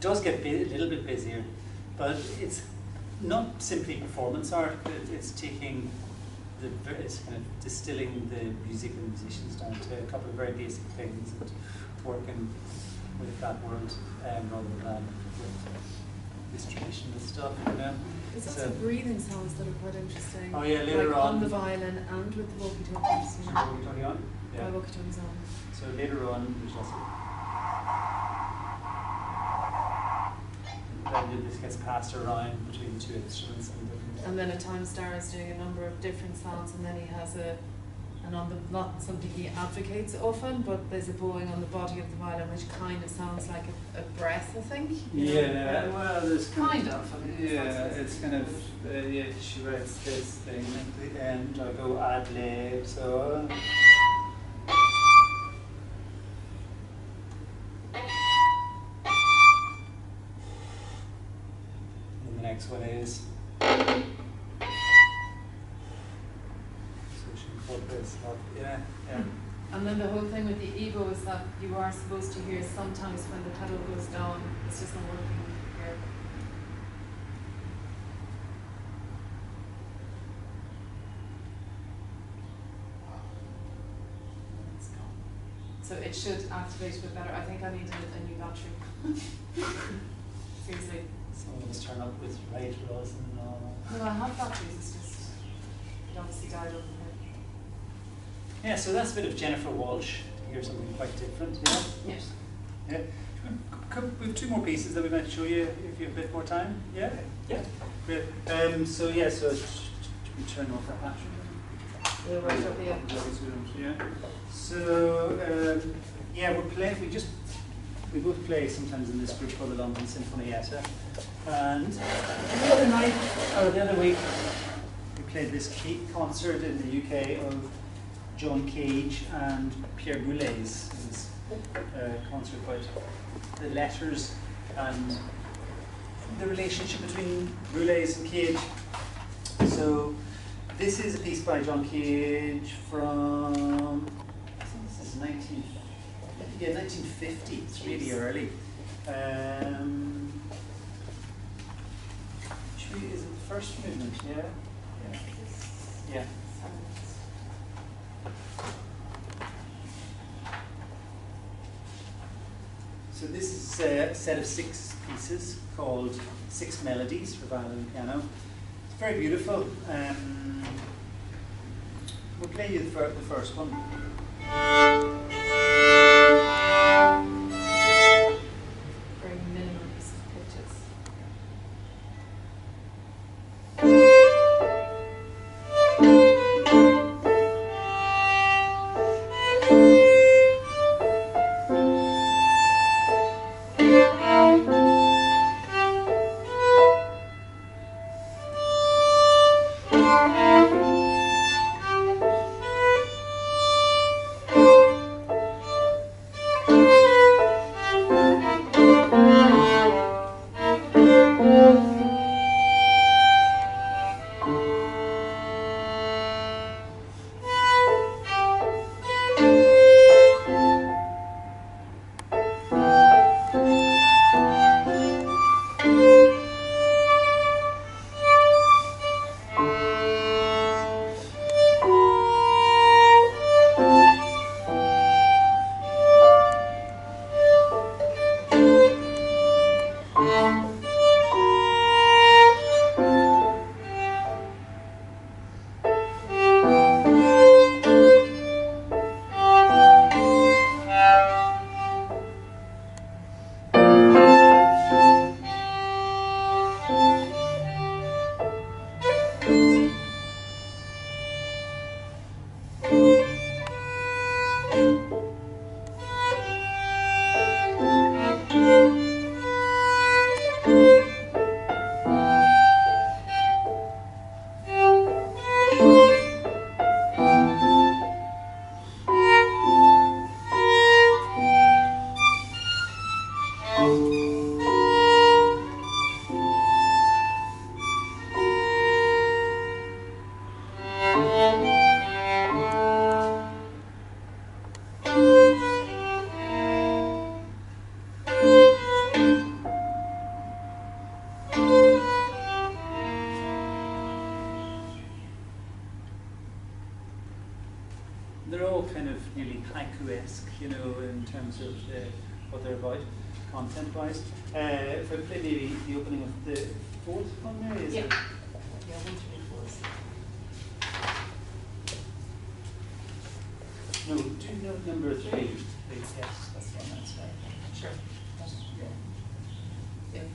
Does get a little bit busier, but it's not simply performance art. It's taking it's kind of distilling the music and musicians down to a couple of very basic things and working with that word rather than with this traditional stuff, you know. There's lots So- of breathing sounds that are quite interesting. Oh yeah, later like on. the violin and with the walkie-talkies. You So know. what are we talking on? My walkie-talkies on. So later on, there's also. Then this gets passed around between two instruments and different. And then at times Darragh's doing a number of different sounds, and then he has and on the, not something he advocates often, but there's a bowing on the body of the violin which kind of sounds like a breath, I think. You know, Yeah, well, there's kind of. I mean, yeah, it's kind of, yeah, she writes this thing at the end, I go ad lib, so. And the next one is. So she incorporates that, yeah, yeah. And then the whole thing with the ego is that you are supposed to hear sometimes when the pedal goes down, it's just not working here. It's gone. So it should activate a bit better. I think I need a new battery. Seriously. Some of us turn up with right rows and all. No, I have batteries, it's just, it obviously died over here. Yeah, so that's a bit of Jennifer Walsh. Hear something quite different, yeah? Yes. Yeah. We have two more pieces that we might show you if you have a bit more time. Yeah? Yeah. Great. So yeah, so we turn off that battery. Yeah, right up here. Yeah. So yeah, we both play sometimes in this group called the London Sinfonietta. And the other week we played this concert in the UK of John Cage and Pierre Boulez. It was a concert about the letters and the relationship between Boulez and Cage. So this is a piece by John Cage from, I think this is 1950. It's really early. Is it the first movement? Yeah. Yeah. Yeah. So this is a set of 6 pieces called 6 Melodies for violin and piano. It's very beautiful. We'll play you the first one. Very minimal piece of pitches. They're all kind of nearly haiku-esque, you know, in terms of the what they're about, content-wise. If I play maybe the opening of the fourth one there, is it? Yeah, 1, 2, 4. No, do note number 3. Yes, that's the one, that's right. Sure. Yeah. Yeah.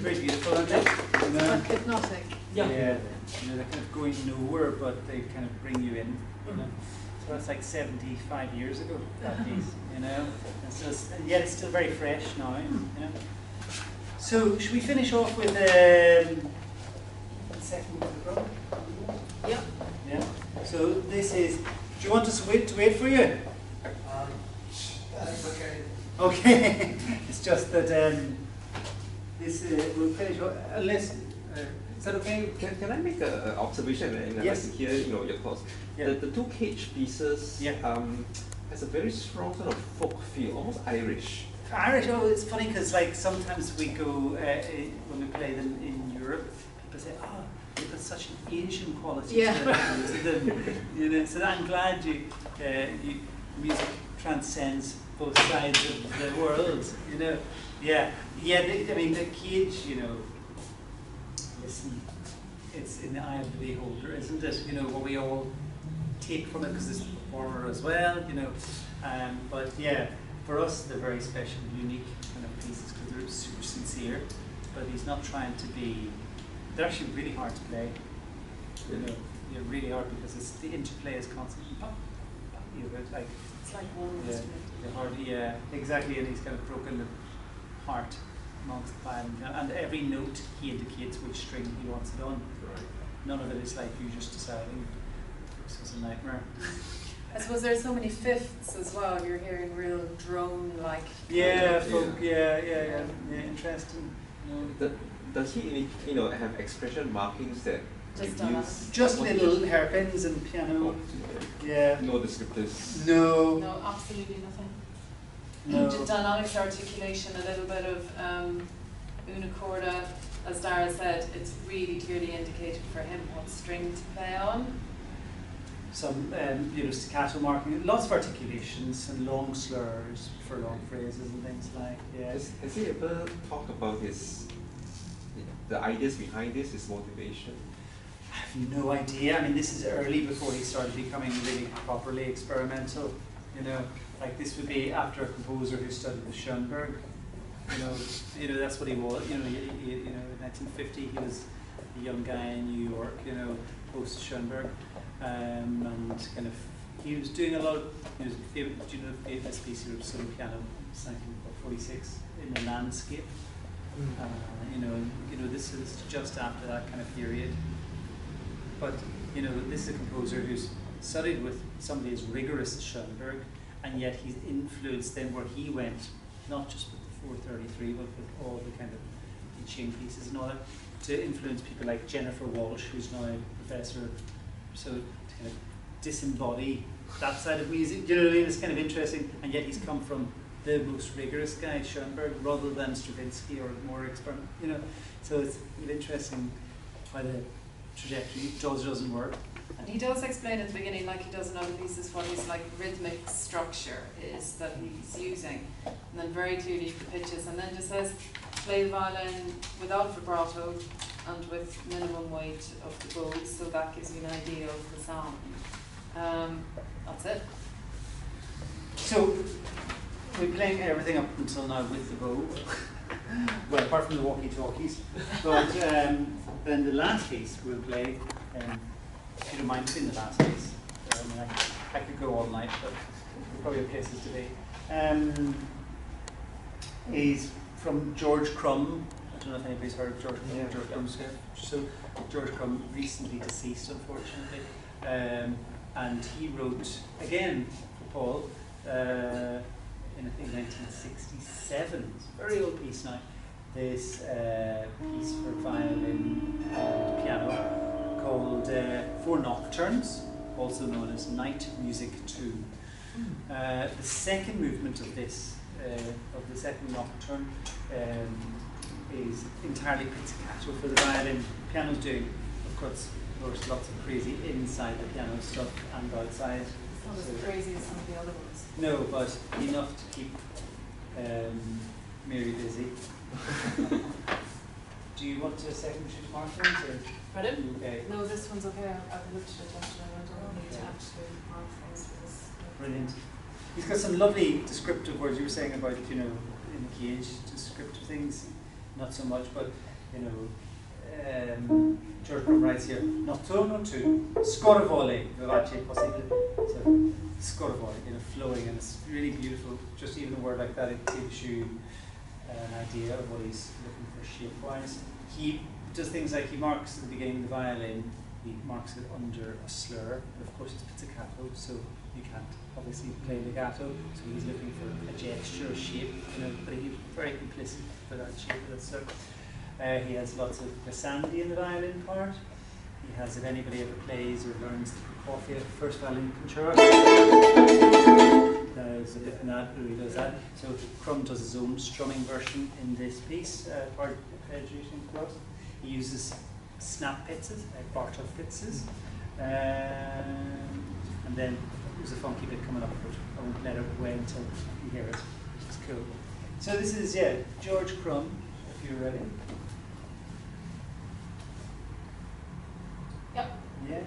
Very beautiful, aren't they? You know? Hypnotic. Yeah. Yeah. You know, they're kind of going nowhere, but they kind of bring you in. You know? So that's like 75 years ago, that piece, you know? And yet it's still very fresh now, you know? So, should we finish off with the second program? Yeah. Yeah. So this is, do you want us to wait for you? That's okay. Okay. It's just that this we'll finish off, unless, is that okay? Can I make an observation and I'd like to hear your thoughts? Yeah. The two cage pieces has a very strong sort of folk feel, almost Irish. Irish, oh, it's funny because like sometimes we go, when we play them in Europe, people say, oh, they've got such an Asian quality to them. You know, so I'm glad music transcends both sides of the world, you know. Yeah, I mean, the cage, you know, listen, it's in the eye of the beholder, isn't it? You know, what we all take from it, because it's a performer as well, you know. But yeah, for us, they're very special, unique kind of pieces because they're super sincere. But he's not trying to be. They're actually really hard to play. You know, they're really hard because it's the interplay is constantly. You know, like It's like one instrument. the hard, exactly, and he's kind of broken the heart amongst the band, and every note he indicates which string he wants it on. Right. None of it is like you just deciding. This was a nightmare. I suppose there's so many fifths as well. You're hearing real drone-like. Yeah, folk. Yeah. Interesting. No. Does he, have expression markings that Just reduce? Just little hairpins and piano. Yeah. No descriptors. No. No, absolutely nothing. No. Just dynamics, articulation, a little bit of una corda. As Darragh said, it's really clearly indicated for him what string to play on. Some, staccato marking, lots of articulations and long slurs for long phrases and things like. Yeah. Has he ever talked about his the ideas behind this, his motivation? I have no idea. I mean, this is early before he started becoming really properly experimental. You know, like this would be after a composer who studied with Schoenberg. You know, that's what he was. You know, in 1950 he was a young guy in New York. You know, post Schoenberg, and kind of he was doing a lot of. Do you know the famous piece he wrote solo piano, 1946, in the landscape. This is just after that kind of period. But this is a composer who's studied with somebody as rigorous as Schoenberg, and yet he's influenced then where he went, not just with the 433, but with all the kind of the Chung pieces and all that, to influence people like Jennifer Walsh, who's now a professor. So to kind of disembody that side of music, you know what I mean? It's kind of interesting, and yet he's come from the most rigorous guy, Schoenberg, rather than Stravinsky or more experiment. So it's interesting how the trajectory doesn't work. And he does explain at the beginning, like he does in other pieces, what his like rhythmic structure is that he's using, and then very clearly the pitches, and then just says play the violin without vibrato and with minimum weight of the bows, so that gives you an idea of the sound. That's it. So we're playing everything up until now with the bow. Well, apart from the walkie-talkies. But then the last piece we'll play, if you don't mind playing the last piece. I could go all night, but there probably have places to be. Is from George Crumb. I don't know if anybody's heard of George Crumb. Yeah. George Crumb's good. So George Crumb recently deceased, unfortunately. And he wrote, again, for Paul, in I think 1967, it's a very old piece now, this piece for violin and piano called Four Nocturnes, also known as Night Music 2. The second movement of this, of the second nocturne, is entirely pizzicato for the violin. Piano's doing, of course, lots of crazy inside the piano stuff and outside. It's not as crazy as some of the other ones. No, but enough to keep Mary busy. Do you want to second shoot Martins or? Pardon? Okay. No, this one's okay. I've looked at it actually. I don't need to actually mark things for this. Brilliant. He's got some lovely descriptive words. You were saying about, in the cage, descriptive things, not so much, but, George Crumb writes here, notturno tu, scorvole, vivace possibile. So, scorvole, flowing, and it's really beautiful. Just even a word like that, it gives you an idea of what he's looking for shape-wise. He does things like he marks at the beginning of the violin, he marks it under a slur, but of course it's pizzicato, so you can't obviously play legato, so he's looking for a gesture, a shape, but he's very implicit for that shape of that slur. He has lots of glissandi in the violin part. He has, if anybody ever plays or learns the Prokofiev first violin concerto, there's a bit in that who he does that. So Crumb does his own strumming version in this piece, part graduation across. He uses snap pizzas, like Bartok pizzas. And then there's a funky bit coming up, but I won't let it away until you hear it, which is cool. So this is, George Crumb, if you're ready. Yep. Yeah.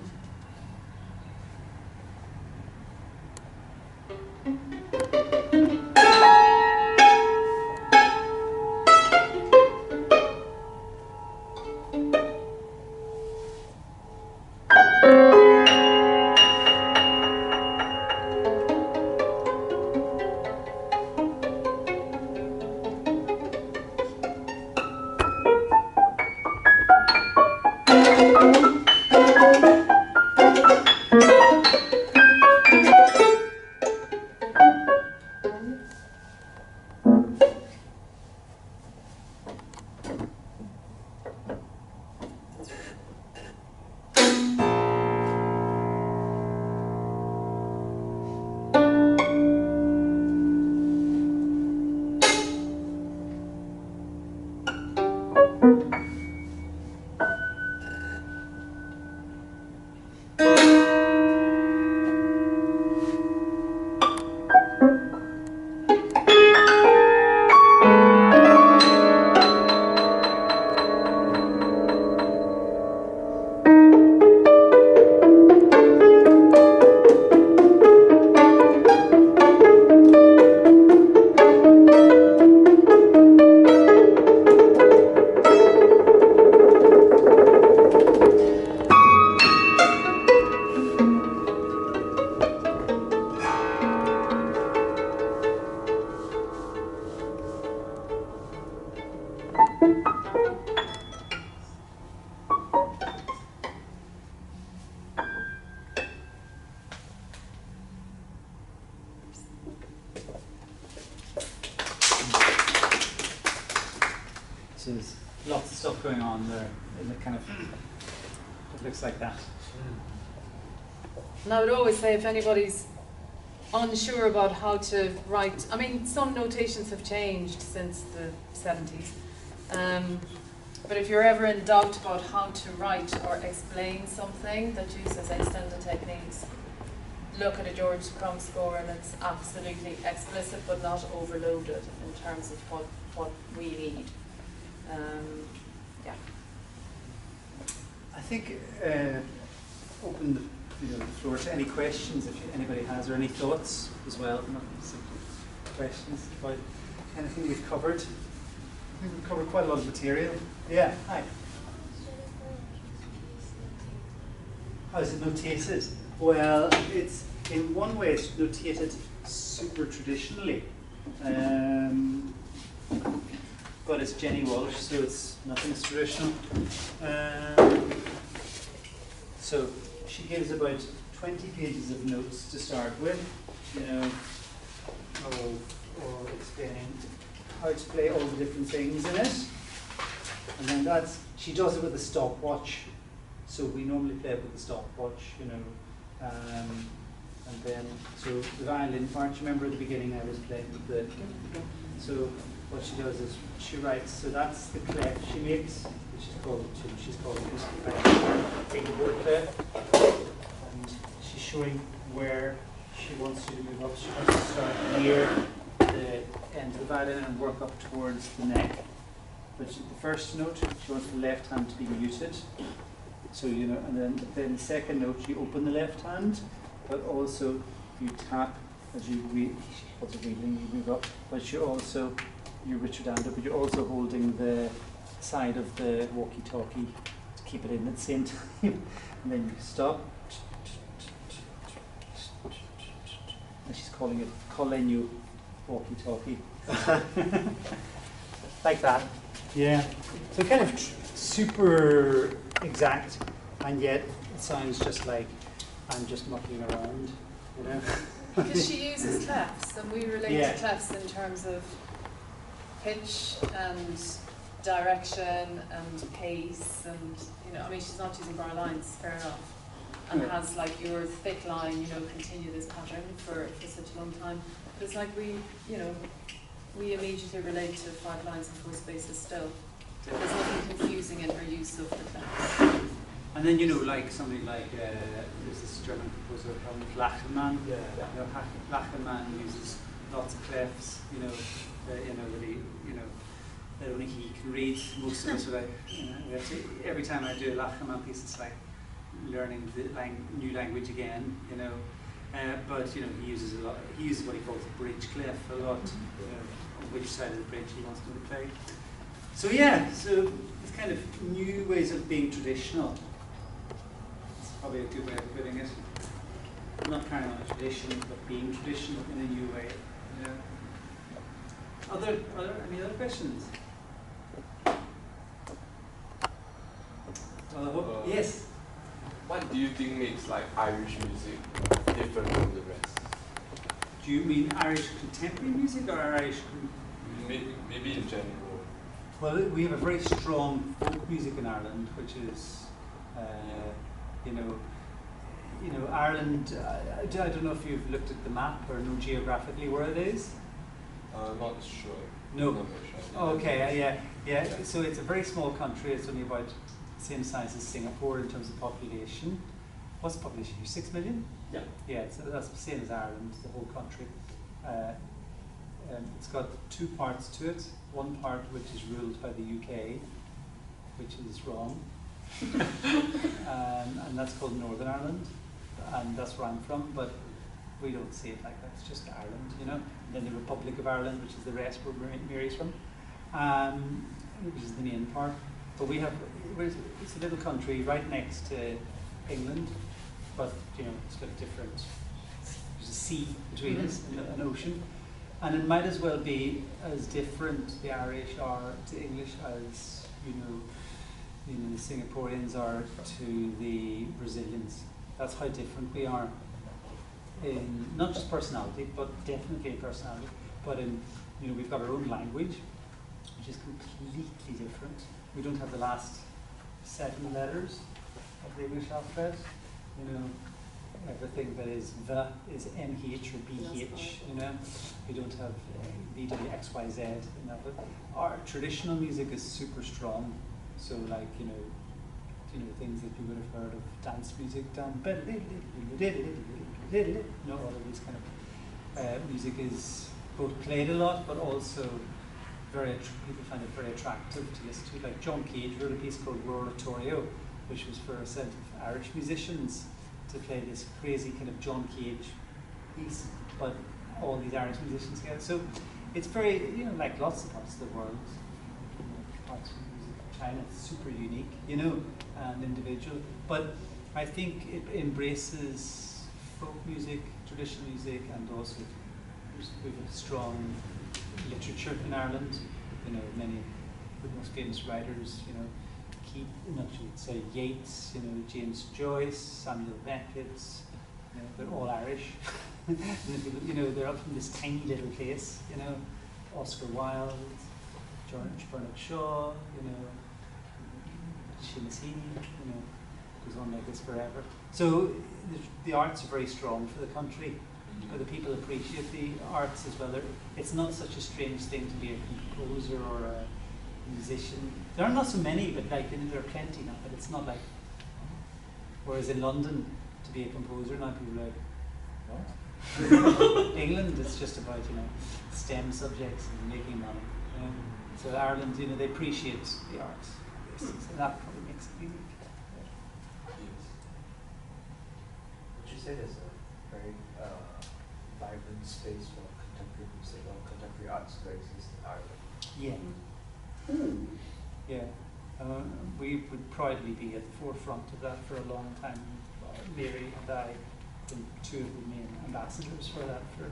So there's lots of stuff going on there in the kind of, it looks like that. And I would always say if anybody's unsure about how to write, I mean, some notations have changed since the 70s. But if you're ever in doubt about how to write or explain something that uses extended techniques, look at a George Crumb score, and it's absolutely explicit but not overloaded in terms of what we need. Yeah. I think open the floor to any questions if anybody has, or any thoughts as well. Some questions about anything we've covered. I think we've covered quite a lot of material. Yeah, hi. How is it notated? Well, it's in one way it's notated super traditionally, but it's Jenny Walsh, so it's nothing as traditional. So she gives about 20 pages of notes to start with, you know, or explaining how to play all the different things in it. And then she does it with a stopwatch. So we normally play it with a stopwatch, you know. And then, so the violin part, you remember at the beginning I was playing with the, so what she does is she writes, so that's the clef she makes, which is called a tune. She's called a fingerboard clef. And she's showing where she wants you to move up. She wants to start near the end of the violin and work up towards the neck. But the first note, she wants the left hand to be muted. So, you know, and then the second note, you open the left hand, but also you tap as you read, you move up, but you reach your hand up, but you're also holding the side of the walkie-talkie to keep it in at the same time. And then you stop. And she's calling it Colenio walkie-talkie. Like that. Yeah. So kind of super exact, and yet it sounds just like I'm just mucking around, you know. Because she uses clefs, and we relate Yeah. to clefs in terms of pitch and direction and pace, and you know, I mean, she's not using bar lines, fair enough, and Yeah. has like your thick line, you know, continue this pattern for such a long time. But it's like we immediately relate to 5 lines and 4 spaces still. There's nothing confusing in her use of the clefs. And then, you know, like somebody like, there's this German composer called Lachenmann. Yeah. You know, Lachenmann uses lots of clefs, you know, that he, you know, that only he can read. Most of us are like, you know, we have to, every time I do a Lachenmann piece, it's like learning the new language again, you know. But, you know, he uses a lot, he uses what he calls a bridge clef a lot, you know, on which side of the bridge he wants to play. So yeah, so it's kind of new ways of being traditional. It's probably a good way of putting it. Not carrying on a tradition, but being traditional in a new way. You know. Any other questions? Yes. What do you think makes like Irish music different from the rest? Do you mean Irish contemporary music or Irish? Maybe in general. Well, we have a very strong folk music in Ireland, which is, you know, Ireland. I don't know if you've looked at the map or know geographically where it is. Not sure. No. Not sure. Okay. Yeah. So it's a very small country. It's only about the same size as Singapore in terms of population. What's the population here? 6 million? Yeah. Yeah. So that's the same as Ireland, the whole country. It's got 2 parts to it. One part which is ruled by the UK, which is wrong, and that's called Northern Ireland, and that's where I'm from, but we don't see it like that, it's just Ireland, you know. And then the Republic of Ireland, which is the rest where Mary's from, which is the main part. But it's a little country right next to England, but you know, it's got different, there's a sea between us, and an ocean. And it might as well be as different the Irish are to English as you know the Singaporeans are to the Brazilians. That's how different we are in not just personality, but definitely in personality. But in we've got our own language, which is completely different. We don't have the last 7 letters of the English alphabet. You know, everything that is V is MH or BH. You know, we don't have VWXYZ. You know, but our traditional music is super strong. So like you know things that you would have heard of dance music, you know, all of these kind of music is both played a lot, but also people find it very attractive to listen to. Like John Cage wrote a piece called Fidelio Trio, which was for a set of Irish musicians to play this crazy kind of John Cage piece, but all these Irish musicians together. So it's very, you know, like lots of parts of the world, parts of music, China, it's super unique, you know, and individual. But I think it embraces folk music, traditional music, and also we have a strong literature in Ireland. You know, many of the most famous writers, you know, say Yeats, you know, James Joyce, Samuel Beckett, you know, they're all Irish. And people, you know, they're up from this tiny little place, you know, Oscar Wilde, George Bernard Shaw, you know, Shih, you know, goes on like this forever. So the arts are very strong for the country, but the people appreciate the arts as well. It's not such a strange thing to be a composer or a musician. There are not so many, but like there are plenty now. But it's not like. Whereas in London, to be a composer now, people are like, what? England, it's just about STEM subjects and making money. So Ireland, they appreciate the arts, so that probably makes it unique. Would you say there's a very vibrant space for contemporary music or contemporary arts to exist in Ireland? Yeah. Yeah. We would proudly be at the forefront of that for a long time. Mary and I have been two of the main ambassadors for that for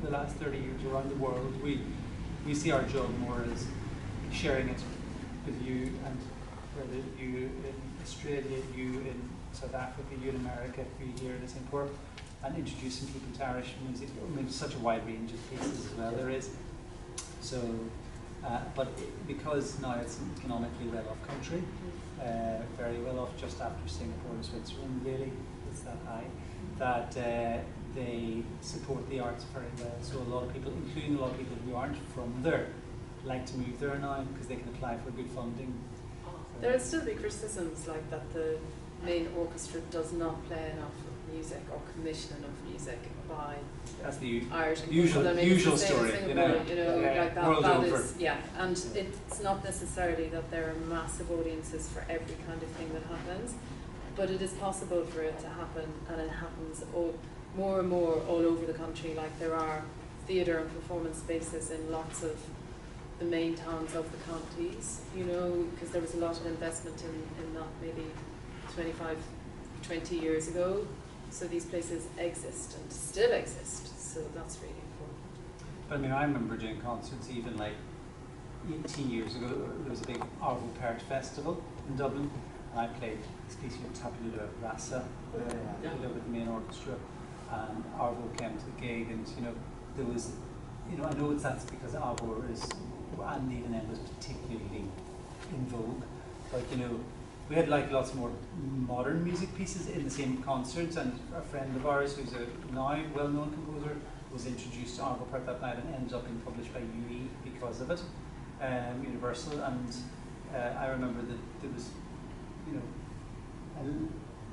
the last 30 years around the world. We see our job more as sharing it with you, and whether you in Australia, you in South Africa, you in America, you here in Singapore, and introducing people to Irish music. I mean, such a wide range of pieces as well there is. So, but because now it's an economically well-off country, very well off, just after Singapore and Switzerland, really, it's that high, that they support the arts very well. So a lot of people, including a lot of people who aren't from there, like to move there now because they can apply for good funding. There will still be criticisms like that the main orchestra does not play enough music or commission enough music by That's the Irish usual story, like that world over. Is, and it's not necessarily that there are massive audiences for every kind of thing that happens, but it is possible for it to happen, and it happens more and more all over the country. Like there are theatre and performance spaces in lots of the main towns of the counties, because there was a lot of investment in that maybe 20 years ago. So these places exist and still exist, so that's really important. But I mean, I remember doing concerts even like 18 years ago. There was a big Arvo Pärt festival in Dublin, and I played this piece with Tabula Rasa with the main orchestra, and Arvo came to the gig, and there was, I know that's because Arvo is, and even then was particularly in vogue, but we had like lots more modern music pieces in the same concerts, and a friend of ours who's a now well-known composer was introduced to Arvo Pärt that night and ended up being published by UE because of it, Universal. And I remember that there was,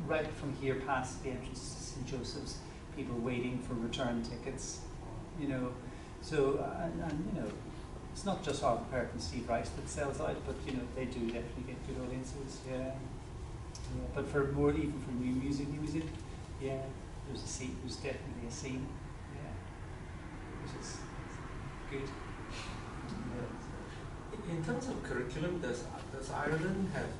right from here past the entrance to St. Joseph's, people waiting for return tickets, so and it's not just Arvo Pärt and Steve Rice that sells out, but they do definitely get good audiences. Yeah. But for more, even for new music, there's a scene. There's definitely a scene. Yeah, which is good. In terms of curriculum, does Ireland have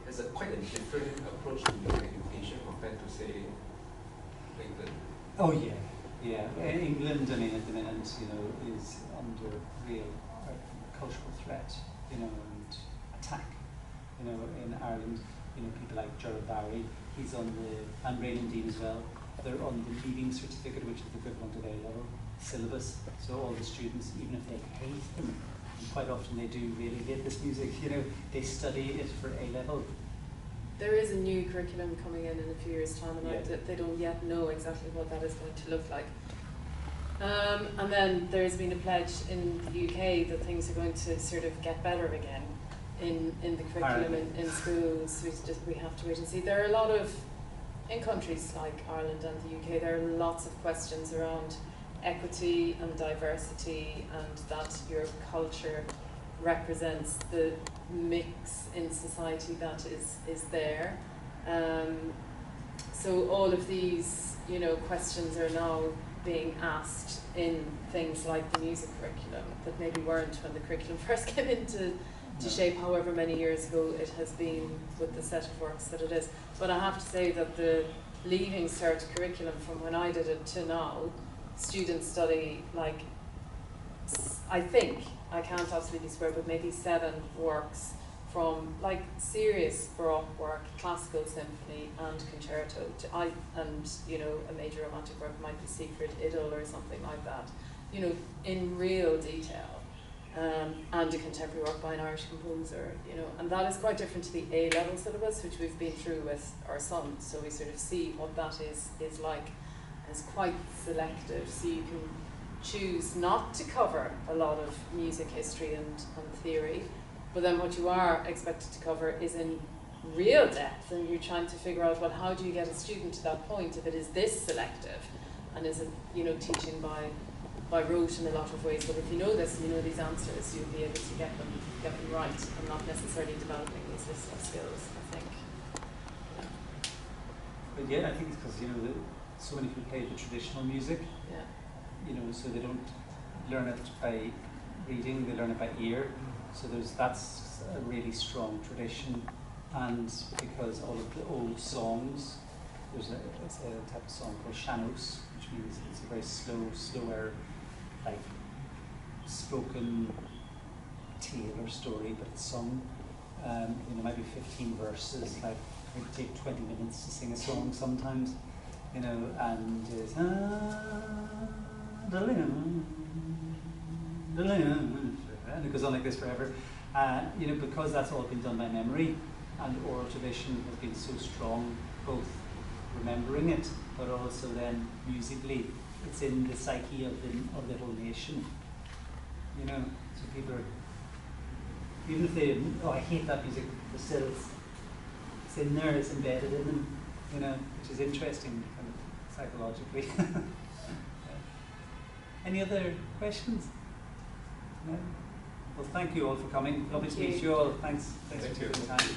has quite a different approach to music education compared to say England? Oh yeah. Yeah, England, I mean, at the minute, is under real cultural threat, and attack. In Ireland, people like Darragh, he's on and Raymond Dean as well. They're on the leaving certificate, which is the equivalent of A-level syllabus. So all the students, even if they hate them, quite often they do really hate this music. You know, they study it for A level. There is a new curriculum coming in a few years' time, and Yeah. they don't yet know exactly what that is going to look like. And then there's been a pledge in the UK that things are going to sort of get better again in the curriculum in schools. We have to wait and see. There are a lot of, in countries like Ireland and the UK, there are lots of questions around equity and diversity, and that your culture represents the mix in society that is there. So all of these, you know, questions are now being asked in things like the music curriculum that maybe weren't when the curriculum first came into shape, however many years ago it has been with the set of works that it is. But I have to say that the Leaving Cert curriculum from when I did it to now, students study like, I think, I can't absolutely swear, but maybe 7 works from like serious Baroque work, classical symphony and concerto, and you know, a major romantic work might be Siegfried Idyll or something like that, you know, in real detail, and a contemporary work by an Irish composer, you know, and that is quite different to the A level syllabus, which we've been through with our son, so we sort of see what that is like. It's quite selective, so you can choose not to cover a lot of music history and theory, but then what you are expected to cover is in real depth, and you're trying to figure out, well, how do you get a student to that point if it is this selective, and is it, you know, teaching by rote in a lot of ways, but if you know this and you know these answers, you'll be able to get them right, and not necessarily developing these listening skills, I think. But yeah, I think it's because, you know, so many people play the traditional music. Yeah. You know, so they don't learn it by reading, they learn it by ear. So that's a really strong tradition. And because all of the old songs, there's a type of song called Shanos, which means it's a very slower, like spoken tale or story, but it's sung. You know, maybe 15 verses, like it would take 20 minutes to sing a song sometimes. You know, and it's and it goes on like this forever. You know, because that's all been done by memory, and oral tradition has been so strong, both remembering it, but also then musically, it's in the psyche of the whole nation. You know, so people are, even if they, oh, I hate that music, but still it's in there, it's embedded in them. You know, which is interesting, kind of psychologically. Any other questions? No? Well, thank you all for coming. Lovely to meet you all. Thanks for taking the time.